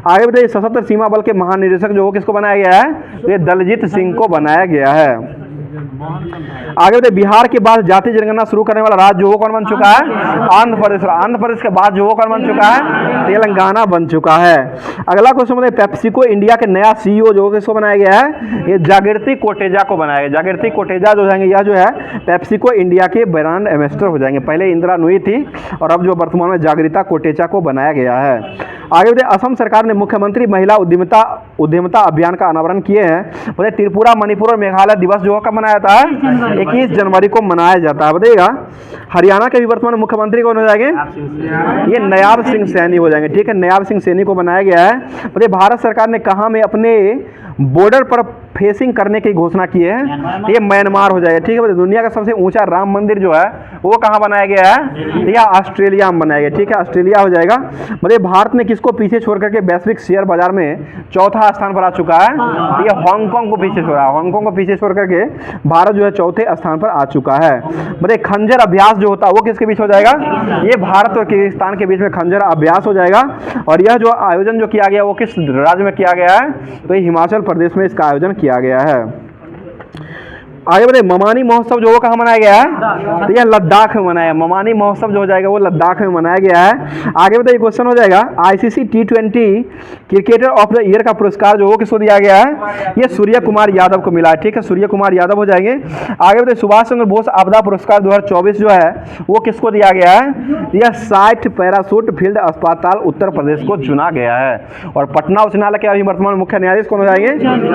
आगे बताइए सशस्त्र सीमा बल के महानिदेशक जो किसको बनाया गया है, तो ये दलजीत सिंह को बनाया गया है। आगे बताइए बिहार के बाद जातीय जनगणना शुरू करने वाला राज्य जो कौन बन चुका है, आंध्र प्रदेश। आंध्र प्रदेश के बाद जो कौन बन चुका है, तेलंगाना बन चुका है। अगला क्वेश्चन बताइए पेप्सिको इंडिया के नया सीईओ जो किसको बनाया गया है, ये जागृति कोटेचा को बनाया गया। जागृति कोटेचा जो जाएंगे, यह जो है पेप्सिको इंडिया के ब्रांड एम्बेसडर हो जाएंगे। पहले इंदिरा नूई थी और अब जो वर्तमान में जागृता कोटेचा को बनाया गया है। आगे बताइए असम सरकार ने मुख्यमंत्री महिला उद्यमिता अभियान का अनावरण किए हैं। बताइए त्रिपुरा, मणिपुर और मेघालय दिवस जो कब मनाया जाता है, 21 जनवरी को मनाया जाता है। बताइएगा हरियाणा के भी वर्तमान मुख्यमंत्री कौन हो जाएंगे, ये नयाब सिंह सैनी हो जाएंगे। ठीक है, नयाब सिंह सैनी को बनाया गया है। बताइए भारत सरकार ने कहाँ में अपने बॉर्डर पर फेसिंग करने की घोषणा की है, तो ये म्यांमार हो जाएगा। ठीक है, दुनिया का सबसे ऊंचा राम मंदिर जो है वो कहाँ बनाया गया है? तो यह ऑस्ट्रेलिया में बनाया गया। ठीक है, ऑस्ट्रेलिया हो जाएगा। मतलब भारत ने किसको पीछे छोड़ करके वैश्विक शेयर बाजार में चौथा स्थान पर आ चुका है? तो ये हांगकांग को पीछे छोड़ा, हांगकांग को पीछे छोड़ करके भारत जो है चौथे स्थान पर आ चुका है। मतलब खंजर अभ्यास जो होता है वो किसके बीच हो जाएगा? ये भारत और किर्गिस्तान के बीच में खंजर अभ्यास हो जाएगा। और यह जो आयोजन जो किया गया वो किस राज्य में किया गया है? तो ये हिमाचल प्रदेश में इसका आयोजन किया गया है। आगे बढ़े, ममानी महोत्सव जो वो कहाँ मनाया गया है? तो यह लद्दाख में मनाया। ममानी महोत्सव जो हो जाएगा वो लद्दाख में मनाया गया है। आगे बताइए, क्वेश्चन हो जाएगा ICC T20 cricketer of the year का पुरस्कार जो वो किसको दिया गया है? ये सूर्य कुमार यादव को मिला है। ठीक है, सूर्य कुमार यादव हो जाएंगे। आगे बताइए, सुभाष चंद्र बोस आपदा पुरस्कार 2024 जो है वो किसको दिया गया है? यह 60 पैराशूट फील्ड अस्पताल उत्तर प्रदेश को चुना गया है। और पटना उच्च न्यायालय के अभी वर्तमान मुख्य न्यायाधीश कौन हो जाएंगे?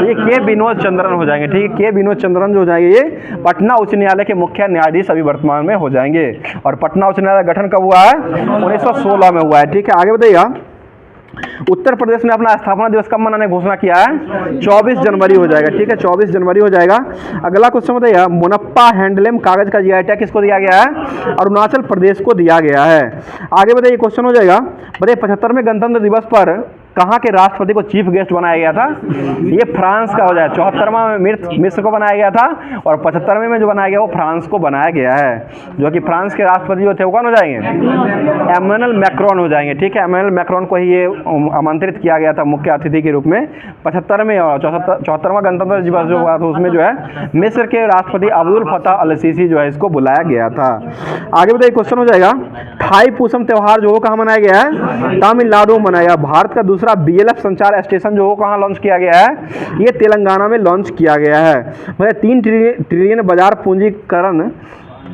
ये के विनोद चंद्रन हो जाएंगे। ठीक है, के विनोद चंद्रन जो हो जाएंगे ये पटना उच्च न्यायालय के मुख्य न्यायाधीश अभी वर्तमान में हो जाएंगे। और पटना उच्च न्यायालय गठन कब हुआ है? 1916 में हुआ है। ठीक है, आगे बताइएगा, उत्तर प्रदेश ने अपना स्थापना दिवस कब मनाने की घोषणा किया है? 24 जनवरी हो जाएगा। ठीक है, 24 जनवरी हो जाएगा। अगला क्वेश्चन बताइए, मुनप्पा हैंडलूम कागज का जीआई टैग किसको दिया गया है? अरुणाचल प्रदेश को दिया गया है। आगे बताइए, क्वेश्चन हो जाएगा, बताइए 75वें गणतंत्र दिवस पर कहाँ के राष्ट्रपति को चीफ गेस्ट बनाया गया था? ये फ्रांस का हो जाए। 74वां में मिस्र को बनाया गया था और 75वें में जो बनाया गया वो फ्रांस को बनाया गया है। जो कि फ्रांस के राष्ट्रपति जो थे वो कौन हो जाएंगे? एमैनुअल मैक्रोन हो जाएंगे। ठीक है, एमैनुअल मैक्रोन को ही ये आमंत्रित किया गया था मुख्य अतिथि के रूप में। 75वें और 74वां गणतंत्र दिवस जो हुआ था उसमें जो है मिस्र के राष्ट्रपति अब्दुल फताह अल सीसी जो है इसको बुलाया गया था। आगे बताइए, क्वेश्चन हो जाएगा, थाई पूसम त्यौहार जो कहाँ मनाया गया है? तमिलनाडु में मनाया गया। भारत का दूसरा BLF संचार स्टेशन जो कहाँ लॉन्च किया गया है? ये तेलंगाना में लॉन्च किया गया है। मतलब 3 ट्रिलियन बाजार पूंजीकरण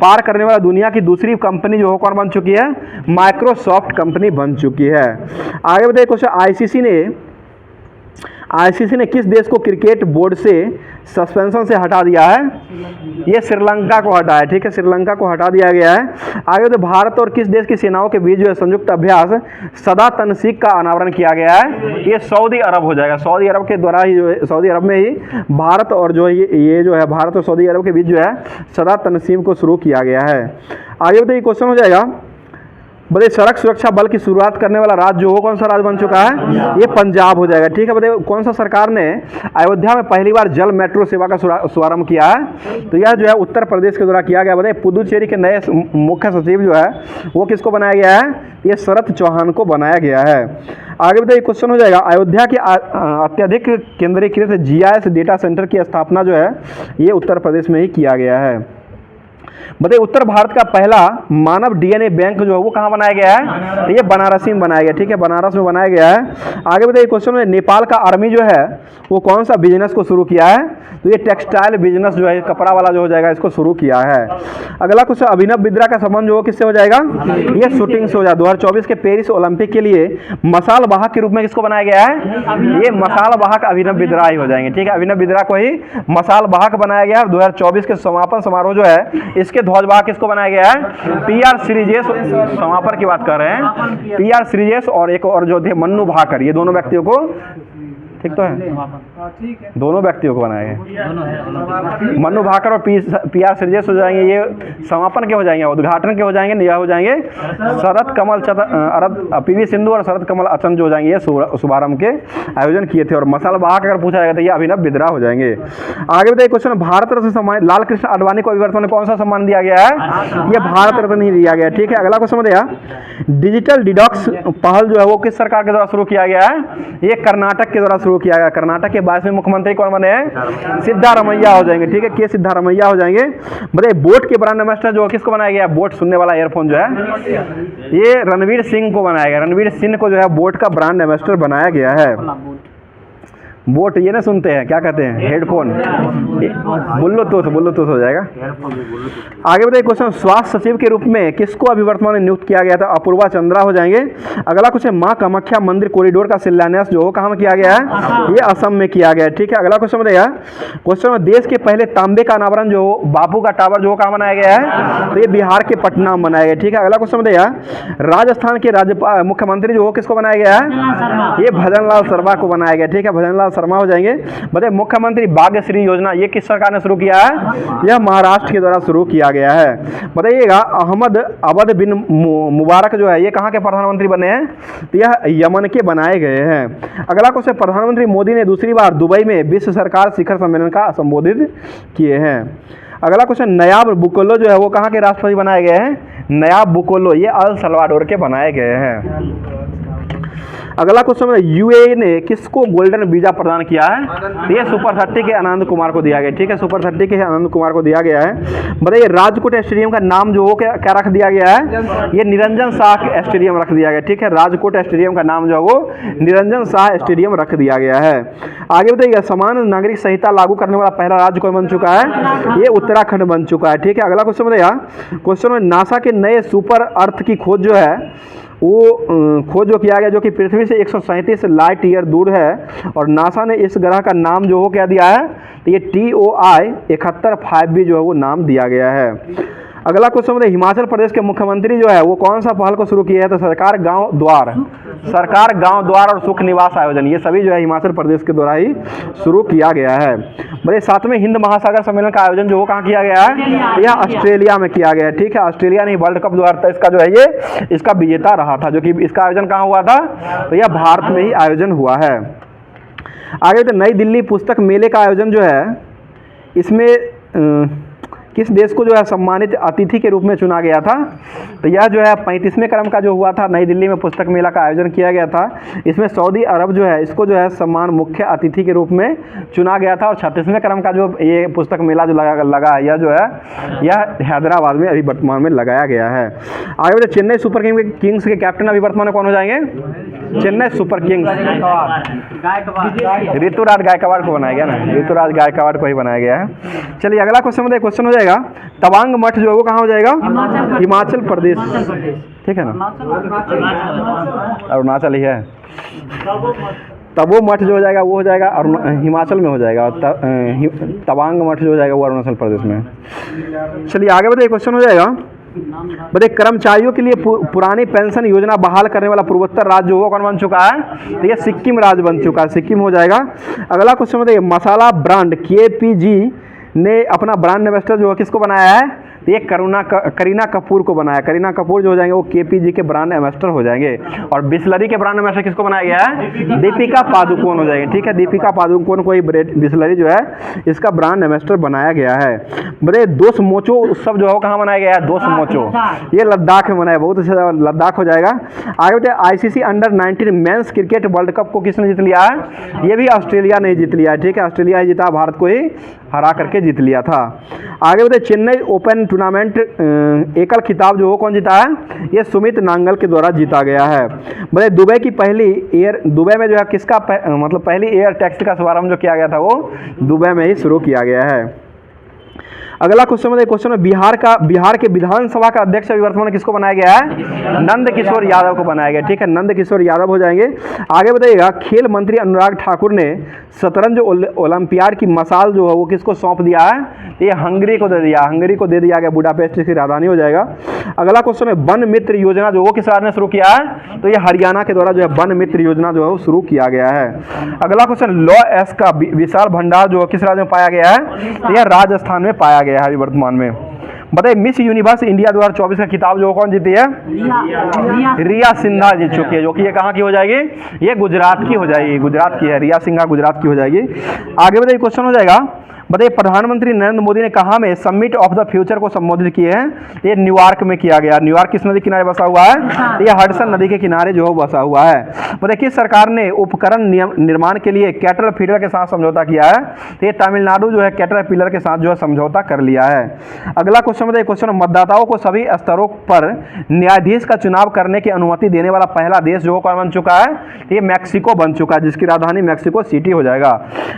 पार करने वाला दुनिया की दूसरी कंपनी जो कौन बन चुकी है? माइक्रोसॉफ्ट कंपनी बन चुकी है। आगे बताइए, क्वेश्चन आईसीसी ने किस देश को क्रिकेट बोर्ड से सस्पेंशन से हटा दिया है? ये श्रीलंका को हटाया। ठीक है, श्रीलंका को हटा दिया गया है। आगे तो भारत और किस देश की सेनाओं के बीच जो है संयुक्त अभ्यास सदा तनसीक का अनावरण किया गया है? ये सऊदी अरब हो जाएगा। सऊदी अरब के द्वारा ही जो है, सऊदी अरब में ही भारत और जो ये जो है भारत और सऊदी अरब के बीच जो है सदा तनसीम को शुरू किया गया है। आगे बताइए, क्वेश्चन हो जाएगा, बताइए सड़क सुरक्षा बल की शुरुआत करने वाला राज्य जो हो कौन सा राज्य बन चुका है? ये पंजाब हो जाएगा। ठीक है, बताइए कौन सा सरकार ने अयोध्या में पहली बार जल मेट्रो सेवा का शुभारंभ किया है? तो यह जो है उत्तर प्रदेश के द्वारा किया गया। बताइए पुदुचेरी के नए मुख्य सचिव जो है वो किसको बनाया गया है? ये शरद चौहान को बनाया गया है। आगे बताइए, क्वेश्चन हो जाएगा, अयोध्या के अत्यधिक केंद्रीकृत GIS डेटा सेंटर की स्थापना जो है ये उत्तर प्रदेश में ही किया गया है। बताइए उत्तर भारत का पहला मानव DNA बैंक जो है वो कहाँ बनाया गया है? तो ये बनारसी में बनाया गया। ठीक है, बनारस में बनाया गया है। आगे बताइए, क्वेश्चन में नेपाल का आर्मी जो है वो कौन सा बिजनेस को शुरू किया है? तो ये टेक्सटाइल बिजनेस जो है कपड़ा वाला जो हो जाएगा इसको शुरू किया है। अगला क्वेश्चन, अभिनव बिंद्रा का संबंध जो किससे हो जाएगा? ये शूटिंग से हो जाएगा। 2024 के पेरिस ओलंपिक के लिए मसाल वाहक के रूप में किसको बनाया गया है? ये मसाल वाहक अभिनव बिंद्रा ही हो जाएंगे। ठीक है, अभिनव बिंद्रा को ही मसाल वाहक बनाया गया। 2024 के समापन समारोह जो है इसके ध्वजवाहक किसको बनाया गया है? PR श्रीजेश, समापन की बात कर रहे हैं। PR श्रीजेश और एक और जो थे मन्नू भाकर, ये दोनों व्यक्तियों को, ठीक तो है, दोनों व्यक्तियों को बनाए गए। मन्नू भाकर और PR श्रीजेश हो जाएंगे, ये समापन के हो जाएंगे, उद्घाटन के हो जाएंगे, यह हो जाएंगे शरद कमल PV सिंधु और शरद कमल अचन जो हो जाएंगे ये शुभारंभ के आयोजन किए थे। और मसाल वाहक अगर पूछा जाएगा तो ये अभिनव बिंद्रा हो जाएंगे। आगे बताइए, क्वेश्चन, भारत रत्न सम्मान लाल कृष्ण आडवाणी को अभी वर्तमान में कौन सा सम्मान दिया गया है? ये भारत रत्न ही दिया गया। ठीक है, अगला क्वेश्चन बताइए, डिजिटल डिटॉक्स पहल जो है वो किस सरकार के द्वारा शुरू किया गया है? ये कर्नाटक के द्वारा शुरू किया गया। कर्नाटक के 22वें मुख्यमंत्री कौन बने हैं? सिद्धारमैया हो जाएंगे। ठीक है, के सिद्धारमैया हो जाएंगे। बताइए बोट के ब्रांड एम्बेसडर जो किसको बनाया गया? बोट सुनने वाला ईयरफोन जो है ये रणवीर सिंह को बनाया गया। रणवीर सिंह को जो है बोट का ब्रांड एम्बेसडर बनाया गया है। बोट ये ना सुनते हैं, क्या कहते हैं, हेडफोन, ब्लूटूथ हो जाएगा। आगे बताइए, क्वेश्चन, स्वास्थ्य सचिव के रूप में किसको अभी वर्तमान में नियुक्त किया गया था? अपूर्वा चंद्रा हो जाएंगे। अगला क्वेश्चन, मां कामाख्या मंदिर कॉरिडोर का शिलान्यास जो कहाँ में किया गया है? ये असम में किया गया है। ठीक है, अगला क्वेश्चन बताइएगा, क्वेश्चन में देश के पहले तांबे का अनावरण जो बापू का टावर जो कहाँ बनाया गया है? तो ये बिहार के पटना में बनाया गया। ठीक है, अगला क्वेश्चन बताइएगा, राजस्थान के मुख्यमंत्री जो किसको बनाया गया है? ये भजन लाल शर्मा को बनाया गया। ठीक है, भजन लाल शर्मा हो जाएंगे। बताइए मुख्यमंत्री भाग्यश्री योजना ये किस सरकार ने शुरू किया है? यह महाराष्ट्र के द्वारा शुरू किया गया है। बताइएगा अहमद अवध बिन मुबारक जो है ये कहाँ के प्रधानमंत्री बने हैं? तो यह यमन के बनाए गए हैं। अगला क्वेश्चन, प्रधानमंत्री मोदी ने दूसरी बार दुबई में विश्व सरकार शिखर सम्मेलन का संबोधित किए हैं। अगला क्वेश्चन, नयाब बुकोलो जो है वो कहाँ के राष्ट्रपति बनाए गए हैं? नयाब बुकोलो ये अल सल्वाडोर के बनाए गए हैं। अगला क्वेश्चन है, यूएई ने किसको गोल्डन वीजा प्रदान किया है? तो ये सुपर 30 के आनंद कुमार को दिया गया। ठीक है, सुपर 30 के आनंद कुमार को दिया गया है। बताइए राजकोट स्टेडियम का नाम जो हो क्या रख दिया गया है? ये निरंजन शाह स्टेडियम रख दिया गया। ठीक है, राजकोट स्टेडियम का नाम जो है वो निरंजन शाह स्टेडियम रख दिया गया है। आगे बताइए समान नागरिक संहिता लागू करने वाला पहला राज्य कौन बन चुका है? ये उत्तराखंड बन चुका है। ठीक है, अगला क्वेश्चन बताइए, क्वेश्चन में नासा के नए सुपर अर्थ की खोज जो है वो खोज जो किया गया जो कि पृथ्वी से 137 लाइट ईयर दूर है, और नासा ने इस ग्रह का नाम जो हो क्या दिया है? तो ये TOI 71-5B जो है वो नाम दिया गया है। अगला क्वेश्चन बताइए, हिमाचल प्रदेश के मुख्यमंत्री जो है वो कौन सा पहल को शुरू किया है? तो सरकार गांव द्वार और सुख निवास आयोजन ये सभी जो है हिमाचल प्रदेश के द्वारा ही शुरू किया गया है। बताइए 7वें हिंद महासागर सम्मेलन का आयोजन जो वो कहाँ किया गया है? यह ऑस्ट्रेलिया में किया गया है। ठीक है, ऑस्ट्रेलिया ने वर्ल्ड कप 2023 का जो है ये इसका विजेता रहा था, जो कि इसका आयोजन कहाँ हुआ था? तो यह भारत में ही आयोजन हुआ है। आगे तो नई दिल्ली पुस्तक मेले का आयोजन जो है इसमें किस देश को जो है सम्मानित अतिथि के रूप में चुना गया था? तो यह जो है 35वें क्रम का जो हुआ था नई दिल्ली में पुस्तक मेला का आयोजन किया गया था। इसमें सऊदी अरब जो है इसको जो है सम्मान मुख्य अतिथि के रूप में चुना गया था। और 36वें क्रम का जो ये पुस्तक मेला जो लगा यह जो है यह हैदराबाद में अभी वर्तमान में लगाया गया है। आगे बढ़े, चेन्नई सुपर किंग्स के कैप्टन अभी वर्तमान में कौन हो जाएंगे? चेन्नई सुपर किंग्स ऋतुराज गायकवाड़ को बनाया गया ना, ऋतुराज गायकवाड़ को ही बनाया गया है। चलिए अगला क्वेश्चन बताइए, क्वेश्चन हो जाएगा तवांग मठ जो है वो कहाँ हो जाएगा? हिमाचल प्रदेश। ठीक है ना, अरुणाचल ही है। तब वो मठ जो हो जाएगा वो हो जाएगा और हिमाचल में हो जाएगा, तवांग मठ जो हो जाएगा वो अरुणाचल प्रदेश में। चलिए आगे बताइए, क्वेश्चन हो जाएगा बताइए कर्मचारियों के लिए पुरानी पेंशन योजना बहाल करने वाला पूर्वोत्तर राज्य जो वो कौन बन चुका है? तो ये सिक्किम राज्य बन चुका है, सिक्किम हो जाएगा। अगला क्वेश्चन बताइए, मसाला ब्रांड KPG ने अपना ब्रांड एम्बेसडर जो है किसको बनाया है? तो ये करीना कपूर को बनाया। करीना कपूर जो हो जाएंगे वो KPG के ब्रांड एम्बेसडर हो जाएंगे। और बिस्लरी के ब्रांड एम्बेसडर किसको बनाया गया है? दीपिका पादुकोण हो जाएंगे। ठीक है, दीपिका पादुकोण को ही बिस्लरी जो है इसका ब्रांड एम्बेसडर बनाया गया है। बताइए दोस्त मोचो उत्सव जो है वो कहाँ मनाया गया है? दोस्त मोचो ये लद्दाख में मनाया, बहुत अच्छा लद्दाख हो जाएगा। आगे बताइए ICC under-19 men's cricket world cup को किसने जीत लिया है? ये भी ऑस्ट्रेलिया ने जीत लिया है। ठीक है, ऑस्ट्रेलिया ही जीता, भारत को ही हरा करके जीत लिया था। आगे बताइए चेन्नई ओपन टूर्नामेंट एकल खिताब जो हो कौन जीता है? ये सुमित नांगल के द्वारा जीता गया है। बताइए दुबई में जो है किसका मतलब पहली एयर टैक्सी का शुभारंभ जो किया गया था वो दुबई में ही शुरू किया गया है। अगला क्वेश्चन बताइए, क्वेश्चन में बिहार के विधानसभा का अध्यक्ष अभी वर्तमान किसको बनाया गया है? नंद किशोर यादव को बनाया गया। ठीक है, नंद किशोर यादव हो जाएंगे। आगे बताइएगा खेल मंत्री अनुराग ठाकुर ने शतरंज ओलंपियाड की मसाल जो है वो किसको सौंप दिया है? ये हंगरी को दे दिया, हंगरी को दे दिया गया, बुडापेस्ट की राजधानी हो जाएगा। अगला क्वेश्चन है वन मित्र योजना जो वो किस राज्य ने शुरू किया है? तो ये हरियाणा के द्वारा जो है वन मित्र योजना जो है वो शुरू किया गया है। अगला क्वेश्चन लॉ एस का विशाल भंडार जो किस राज्य में पाया गया है? तो यह राजस्थान में पाया गया है अभी वर्तमान में। बताइए मिस यूनिवर्स इंडिया 2024 का खिताब जो कौन जीती है? रिया सिन्हा जीत चुकी है, जो कि ये कहाँ की हो जाएगी? ये गुजरात की हो जाएगी, गुजरात की है, रिया सिन्हा गुजरात की हो जाएगी। आगे बताइए क्वेश्चन हो जाएगा, बताइए प्रधानमंत्री नरेंद्र मोदी ने कहाँ में समिट ऑफ द फ्यूचर को संबोधित किए हैं? ये न्यूयॉर्क में किया गया। न्यूयॉर्क किस नदी के किनारे बसा हुआ है? ये हडसन नदी के किनारे जो है बसा हुआ है। बताइए किस सरकार ने उपकरण निर्माण के लिए कैटरपिलर के साथ समझौता किया है? तो ये तमिलनाडु जो है कैटरपिलर के साथ जो है समझौता कर लिया है। अगला क्वेश्चन बताइए, क्वेश्चन मतदाताओं को सभी स्तरों पर न्यायाधीश का चुनाव करने की अनुमति देने वाला पहला देश जो कौन बन चुका है? ये मैक्सिको बन चुका है, जिसकी राजधानी मैक्सिको सिटी हो जाएगा।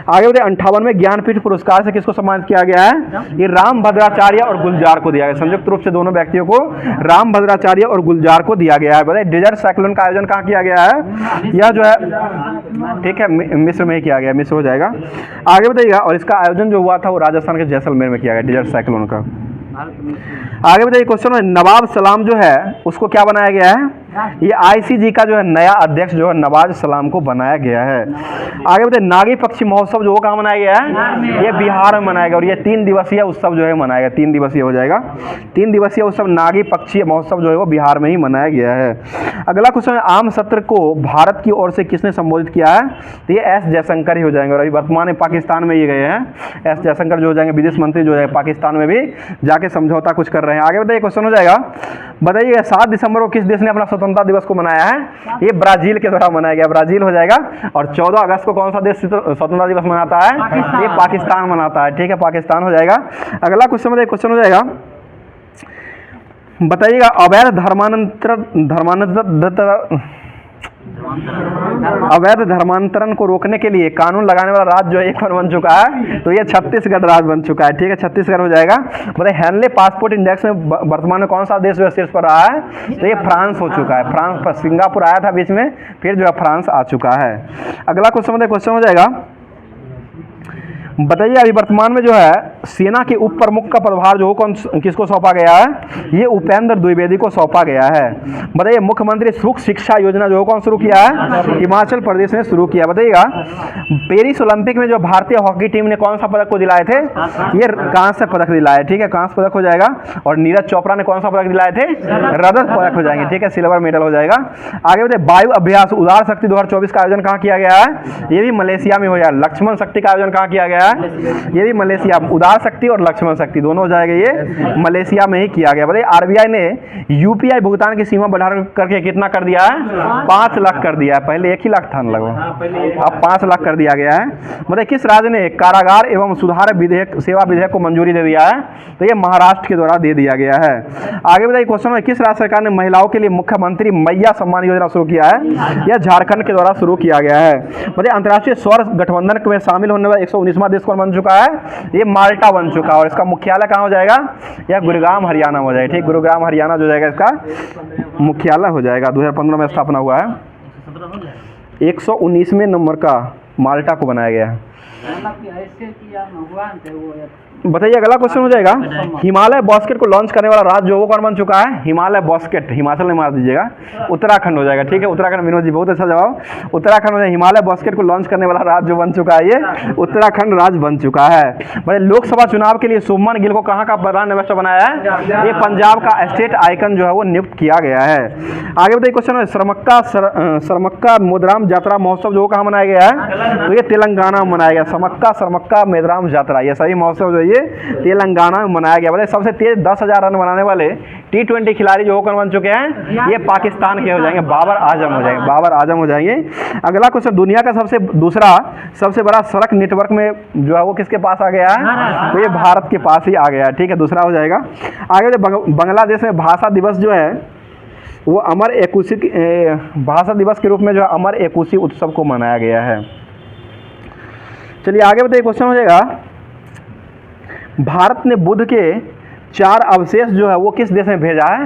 आगे बताइए 58वें ज्ञानपीठ पुरस्कार से किसको सम्मानित किया गया है? ये राम भद्राचार्य और गुलजार को दिया गया। संयुक्त रूप से दोनों व्यक्तियों को राम भद्राचार्य और गुलजार को दिया गया है। बताइए डेजर्ट साइक्लोन का आयोजन कहाँ किया गया है? यह जो है ठीक है मिस्र में ही किया गया, मिस्र हो जाएगा। आगे बताइएगा, और इसका आयोजन जो हुआ था वो राजस्थान के जैसलमेर में किया गया, डेजर्ट साइक्लोन का। आगे बताइए क्वेश्चन में नवाब सलाम जो है उसको क्या बनाया गया है? ये आईसीजी का जो है नया अध्यक्ष जो है नवाज सलाम को बनाया गया है। आगे बताइए नागी पक्षी महोत्सव जो वो कहाँ मनाया गया है? ये बिहार में मनाया गया और ये 3 दिवसीय उत्सव जो है मनाया गया, 3 दिवसीय हो जाएगा। 3 दिवसीय उत्सव नागी पक्षी महोत्सव जो है वो बिहार में ही मनाया गया है। अगला क्वेश्चन है आम सत्र को भारत की ओर से किसने संबोधित किया है? तो ये एस जयशंकर ही हो जाएंगे और अभी वर्तमान में पाकिस्तान में ये गए हैं। एस जयशंकर जो हो जाएंगे विदेश मंत्री जो है पाकिस्तान में भी जाके समझौता कुछ कर रहे हैं। आगे बताइए क्वेश्चन हो जाएगा, बताइए 7 दिसंबर को किस देश ने अपना स्वतंत्रता दिवस को मनाया है? ये ब्राजील के द्वारा मनाया गया, ब्राजील हो जाएगा। और 14 अगस्त को कौन सा देश स्वतंत्रता दिवस मनाता है? ये पाकिस्तान मनाता है, ठीक है, पाकिस्तान हो जाएगा। अगला क्वेश्चन बताइए, क्वेश्चन हो जाएगा बताइएगा अवैध धर्मांतरण को रोकने के लिए कानून लगाने वाला राज्य जो है एक बन चुका है, तो ये छत्तीसगढ़ राज्य बन चुका है, ठीक है, छत्तीसगढ़ हो जाएगा। बताइए हेनले पासपोर्ट इंडेक्स में वर्तमान में कौन सा देश जो है शीर्ष पर रहा है? तो ये फ्रांस हो चुका है। फ्रांस पर सिंगापुर आया था बीच में, फिर जो है फ्रांस आ चुका है। अगला क्वेश्चन बताइए, क्वेश्चन हो जाएगा बताइए अभी वर्तमान में जो है सेना के उप प्रमुख का पदभार जो कौन किसको सौंपा गया है? ये उपेंद्र द्विवेदी को सौंपा गया है। बताइए मुख्यमंत्री सुख शिक्षा योजना जो कौन शुरू किया है? हिमाचल प्रदेश ने शुरू किया। बताइएगा पेरिस ओलंपिक में जो भारतीय हॉकी टीम ने कौन सा पदक को दिलाए थे? ये कांस्य पदक दिलाए, ठीक है, कांस्य पदक हो जाएगा। और नीरज चोपड़ा ने कौन सा पदक दिलाए थे? रजत पदक हो जाएंगे, ठीक है, सिल्वर मेडल हो जाएगा। आगे बताइए वायु अभ्यास उदार शक्ति 2024 का आयोजन कहाँ किया गया है? ये भी मलेशिया में हो जाएगा। लक्ष्मण शक्ति का आयोजन कहाँ किया गया? ये भी मलेशिया, उदार शक्ति और लक्ष्मण शक्ति दोनों हो जाएगा, ये मलेशिया में ही किया गया। बताइए आरबीआई ने यूपीआई भुगतान की सीमा बढ़ा करके कितना कर दिया है? 5 लाख कर दिया है। पहले 1 ही लाख था लगभग, अब 5 लाख कर दिया गया है। बताइए किस राज्य ने कारागार एवं सुधार विधेयक सेवा विधेयक को मंजूरी दे दिया है? तो ये महाराष्ट्र के द्वारा दे दिया गया है। आगे बताइए क्वेश्चन में किस राज्य सरकार ने महिलाओं के लिए मुख्यमंत्री मैया सम्मान योजना शुरू किया है? यह झारखंड के द्वारा शुरू किया गया है। बताइए अंतर्राष्ट्रीय सौर गठबंधन में शामिल होने वाला 119वां देश कौन बन चुका है? ये माल्टा बन चुका है। और इसका मुख्यालय कहाँ हो जाएगा? यह गुरुग्राम हरियाणा हो जाएगा, ठीक, गुरुग्राम हरियाणा जो जाएगा इसका मुख्यालय हो जाएगा। 2015 में स्थापना हुआ है। 119वें नंबर का माल्टा को बनाया गया है। बताइए अगला क्वेश्चन हो जाएगा हिमालय बास्केट को लॉन्च करने वाला राज्य जो वो कौन बन चुका है? हिमालय बास्केट, हिमाचल में मार दीजिएगा, उत्तराखंड हो जाएगा, ठीक है, उत्तराखंड। विनोद जी बहुत अच्छा जवाब, उत्तराखंड हो जाएगा। हिमालय बास्केट को लॉन्च करने वाला राज्य जो बन चुका है ये उत्तराखंड राज्य बन चुका है। भाई लोकसभा चुनाव के लिए शुभमन गिल को कहाँ का प्रधान निवेशक बनाया है? ये पंजाब का स्टेट आइकन जो है वो नियुक्त किया गया है। आगे बताइए क्वेश्चन है सरमक्का मोदराम यात्रा महोत्सव जो कहाँ मनाया गया है? तो ये तेलंगाना में मनाया गया। सरमक्का मेदराम यात्रा, ये सभी महोत्सव जो ये तेलंगाना में मनाया गया। बताइए सबसे तेज 10,000 रन बनाने वाले T20 खिलाड़ी जो कौन बन चुके हैं? ये पाकिस्तान के हो जाएंगे, बाबर आजम हो जाएंगे, बाबर आजम हो जाएंगे। अगला क्वेश्चन दुनिया का सबसे बड़ा सड़क नेटवर्क में जो है वो किसके पास आ गया है? तो ये भारत के पास ही आ गया है, ठीक है, दूसरा हो जाएगा। आगे बांग्लादेश में भाषा दिवस जो है वो अमर एकुशी भाषा दिवस के रूप में जो है अमर एकुशी उत्सव को मनाया गया है। चलिए आगे बताइए क्वेश्चन हो जाएगा भारत ने बुध के 4 अवशेष जो है वो किस देश में भेजा है?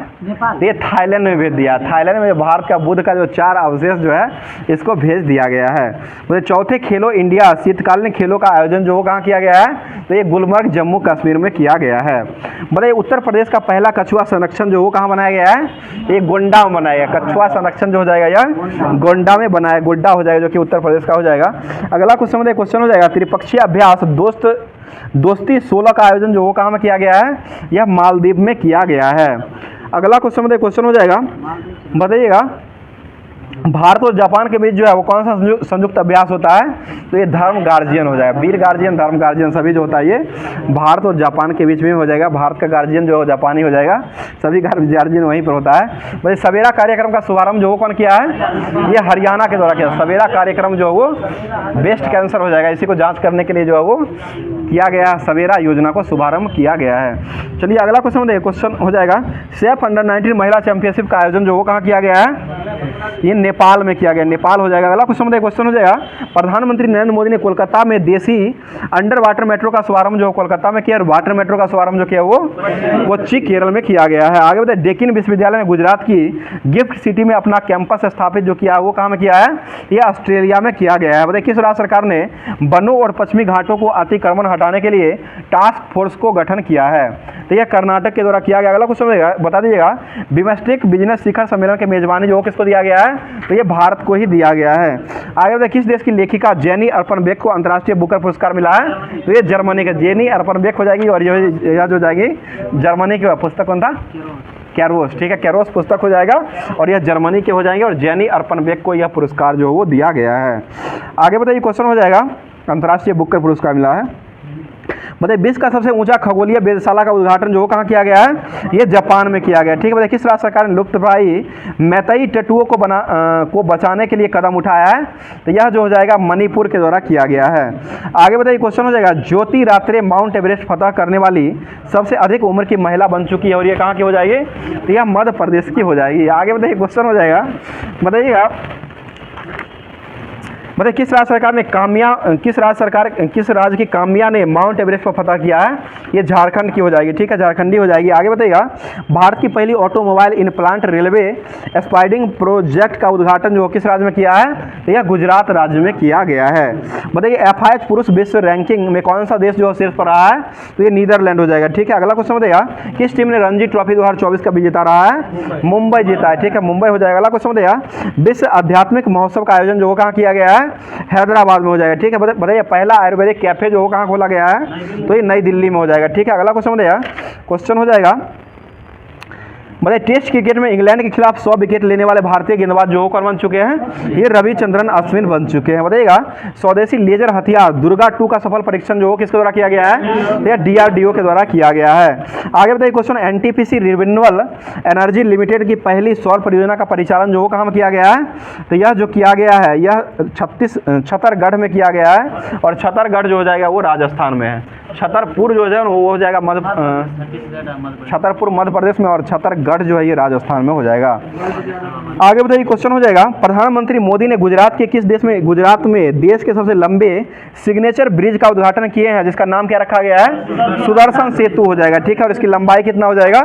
ये थाईलैंड में भेज दिया। थाईलैंड में भारत का बुध का जो 4 अवशेष जो है इसको भेज दिया गया है। तो चौथे खेलो इंडिया शीतकालीन खेलों का आयोजन जो कहाँ किया गया है? तो ये गुलमर्ग जम्मू कश्मीर में किया गया है। बताइए उत्तर प्रदेश का पहला कछुआ संरक्षण जो वो कहाँ बनाया गया है? ये गोंडा में बनाया गया। कछुआ संरक्षण जो हो जाएगा यह गोंडा में बनाया, गोड्डा हो जाएगा जो कि उत्तर प्रदेश का हो जाएगा। अगला क्वेश्चन हो जाएगा त्रिपक्षीय अभ्यास दोस्ती 16 का आयोजन जो वो कहाँ में किया गया है? यह मालदीव में किया गया है। अगला क्वेश्चन हो जाएगा बताइएगा भारत और जापान के बीच जो है वो कौन सा संयुक्त अभ्यास होता है? तो ये धर्म गार्जियन हो जाएगा। वीर गार्जियन, धर्म गार्जियन सभी जो होता है ये भारत और जापान के बीच में हो जाएगा। भारत का गार्जियन जो जापानी हो जाएगा, सभी गार्जियन वहीं पर होता है। भाई सवेरा कार्यक्रम का शुभारंभ जो वो कौन किया है? ये हरियाणा के द्वारा किया। सवेरा कार्यक्रम जो है वो ब्रेस्ट कैंसर हो जाएगा, इसी को जाँच करने के लिए जो है वो किया गया है। सवेरा योजना को शुभारंभ किया गया है। चलिए अगला क्वेश्चन हो जाएगा सेफ अंडर 19 महिला चैंपियनशिप का आयोजन जो वो कहाँ किया गया है? ये नेपाल में किया गया, नेपाल हो जाएगा। अगला क्वेश्चन हो जाएगा, प्रधानमंत्री नरेंद्र मोदी ने कोलकाता में देसी अंडर वाटर मेट्रो का शुभारंभ जो कोलकाता में किया, और वाटर मेट्रो का शुभारंभ जो किया वो कोच्चि केरल में किया गया है। आगे बताइए, डेक्कन विश्वविद्यालय ने गुजरात की गिफ्ट सिटी में अपना कैंपस स्थापित जो किया वो कहाँ में किया है, ये ऑस्ट्रेलिया में किया गया है। बताइए, किस राज्य सरकार ने वनों और पश्चिमी घाटों को अतिक्रमण हटाने के लिए टास्क फोर्स को गठन किया है, तो यह कर्नाटक के द्वारा किया गया। अगला क्वेश्चन बता दीजिएगा, बिमस्टेक बिजनेस शिखर सम्मेलन की मेजबानी जो किसको दिया गया है, तो ये भारत को ही दिया गया है। आगे बताइए, किस देश की लेखिका जेनी अर्पनबेक को अंतर्राष्ट्रीय बुकर पुरस्कार मिला है, तो ये जर्मनी का जेनी अर्पनबेक हो जाएगी, और यह जो जाएगी जर्मनी की पुस्तक कौन था, कैरोस, ठीक है, कैरोस पुस्तक हो जाएगा, और यह जर्मनी के हो जाएंगे, और जेनी अर्पनबेक को यह पुरस्कार जो वो दिया गया है। आगे बताइए, क्वेश्चन हो जाएगा, अंतर्राष्ट्रीय बुकर पुरस्कार मिला है। बताइए, विश्व का सबसे ऊंचा खगोलीय वेधशाला का उद्घाटन जो कहाँ किया गया है, ये जापान में किया गया। ठीक है, बताइए, किस राज्य सरकार ने लुप्तप्राय मैतेई टेटुओं को बचाने के लिए कदम उठाया है, तो यह जो हो जाएगा मणिपुर के द्वारा किया गया है। आगे बताइए, क्वेश्चन हो जाएगा, ज्योति रात्रे माउंट एवरेस्ट फतह करने वाली सबसे अधिक उम्र की महिला बन चुकी है, और ये कहाँ की हो जाएगी, तो यह मध्य प्रदेश की हो जाएगी। आगे बताइए, क्वेश्चन हो जाएगा, बताइएगा, मतलब किस राज्य की काम्या ने माउंट एवरेस्ट पर फतह किया है, ये झारखंड की हो जाएगी। ठीक है, झारखंडी हो जाएगी। आगे बताइएगा, भारत की पहली automobile in plant railway siding project का उद्घाटन जो किस राज्य में किया है, तो यह गुजरात राज्य में किया गया है। बताइए, FIH पुरुष विश्व रैंकिंग में कौन सा देश जो शीर्ष पर रहा है, तो ये नीदरलैंड हो जाएगा। ठीक है, अगला क्वेश्चन बताइएगा, किस टीम ने रणजी ट्रॉफी 2024 का विजेता रहा है, मुंबई जीता है। ठीक है, मुंबई हो जाएगा। अगला क्वेश्चन बताइएगा, विश्व आध्यात्मिक महोत्सव का आयोजन जो कहाँ किया गया है, हैदराबाद में हो जाएगा। ठीक है, बताइए, पहला आयुर्वेदिक कैफे जो कहाँ खोला गया है, तो ये नई दिल्ली में हो जाएगा। ठीक है, अगला क्वेश्चन हो जाएगा, बताइए, टेस्ट क्रिकेट में इंग्लैंड के खिलाफ 100 विकेट लेने वाले भारतीय गेंदबाज जो कौन बन चुके हैं, ये रविचंद्रन अश्विन बन चुके हैं। बताइएगा, स्वदेशी लेजर हथियार दुर्गा 2 का सफल परीक्षण जो किसके द्वारा किया गया है, यह DRDO के द्वारा किया गया है। आगे बताइए, question, NTPC renewable energy limited की पहली सौर परियोजना का परिचालन जो कहाँ में किया गया है, तो यह जो किया गया है, यह छतरगढ़ में किया गया है, और छतरगढ़ जो हो जाएगा वो राजस्थान में है। छतरपुर जो है वो हो जाएगा छतरपुर मध्य प्रदेश में, और छतरगढ़ जो है ये राजस्थान में हो जाएगा। आगे बताइए, क्वेश्चन हो जाएगा, प्रधानमंत्री मोदी ने गुजरात में देश के सबसे लंबे सिग्नेचर ब्रिज का उद्घाटन किए हैं, जिसका नाम क्या रखा गया है, सुदर्शन सेतु हो जाएगा। ठीक है, और इसकी लंबाई कितना हो जाएगा,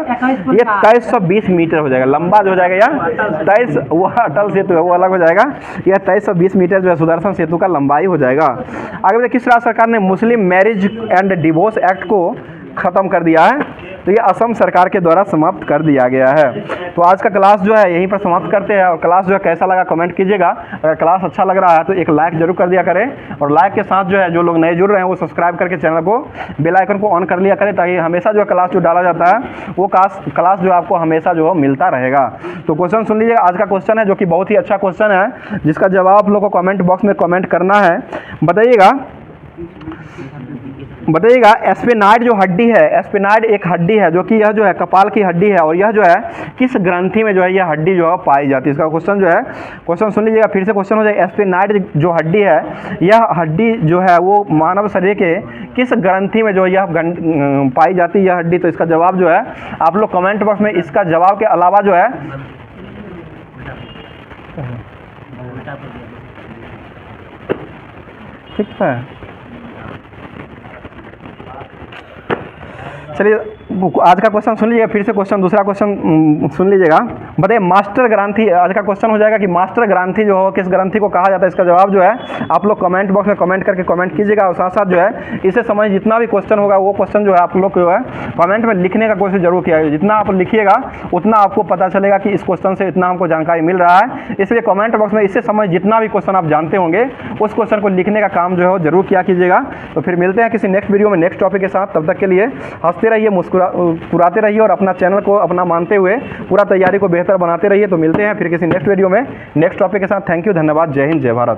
ये 2320 मीटर हो जाएगा। लंबा जो हो जाएगा यार 23, वो अटल सेतु है वो अलग हो जाएगा, यह 2320 मीटर जो है सुदर्शन सेतु का लंबाई हो जाएगा। आगे बताइए, किस राज्य सरकार ने मुस्लिम मैरिज एंड डिवोर्स एक्ट को खत्म कर दिया है, तो ये असम सरकार के द्वारा समाप्त कर दिया गया है। तो आज का क्लास जो है यहीं पर समाप्त करते हैं, और क्लास जो है कैसा लगा कमेंट कीजिएगा। अगर क्लास अच्छा लग रहा है तो एक लाइक जरूर कर दिया करें, और लाइक के साथ जो है जो लोग नए जुड़ रहे हैं वो सब्सक्राइब करके चैनल को बेल आइकन को ऑन कर लिया करें, ताकि हमेशा जो क्लास जो डाला जाता है वो क्लास जो आपको हमेशा जो मिलता रहेगा। तो क्वेश्चन सुन लीजिएगा, आज का क्वेश्चन है जो कि बहुत ही अच्छा क्वेश्चन है, जिसका जवाब आप लोग को कमेंट बॉक्स में कमेंट करना है। बताइएगा, एस्पेनाइड जो हड्डी है, एस्पेनाइड एक हड्डी है जो कि यह जो है कपाल की हड्डी है, और यह जो है किस ग्रंथि में जो है यह हड्डी जो है पाई जाती है। इसका क्वेश्चन सुन लीजिएगा, फिर से क्वेश्चन हो जाएगा, एस्पेनाइड जो हड्डी है, यह हड्डी जो है वो मानव शरीर के किस ग्रंथि में जो है यह पाई जाती है यह हड्डी। तो इसका जवाब जो है आप लोग कमेंट बॉक्स में इसका जवाब के अलावा जो है ठीक है, चलिए आज का क्वेश्चन सुन लीजिएगा, फिर से दूसरा क्वेश्चन सुन लीजिएगा। बताइए, मास्टर ग्रंथि, आज का क्वेश्चन हो जाएगा कि मास्टर ग्रंथि जो हो किस ग्रंथि को कहा जाता है। इसका जवाब जो है आप लोग कमेंट बॉक्स में कमेंट करके कमेंट कीजिएगा, और साथ साथ जो है इसे समझ जितना भी क्वेश्चन होगा वो क्वेश्चन जो है आप लोग जो है कमेंट में लिखने का कोशिश जरूर किया। जितना आप लिखिएगा उतना आपको पता चलेगा कि इस क्वेश्चन से इतना हमको जानकारी मिल रहा है, इसलिए कमेंट बॉक्स में इससे समझ जितना भी क्वेश्चन आप जानते होंगे उस क्वेश्चन को लिखने का काम जो है वो जरूर किया कीजिएगा। तो फिर मिलते हैं किसी नेक्स्ट वीडियो में नेक्स्ट टॉपिक के साथ, तब तक के लिए हंसते रहिए, मुस्कुराते रहिए, और अपना चैनल को अपना मानते हुए पूरा तैयारी को बेहतर बनाते रहिए। तो मिलते हैं फिर किसी नेक्स्ट वीडियो में नेक्स्ट टॉपिक के साथ। थैंक यू, धन्यवाद, जय हिंद, जय भारत।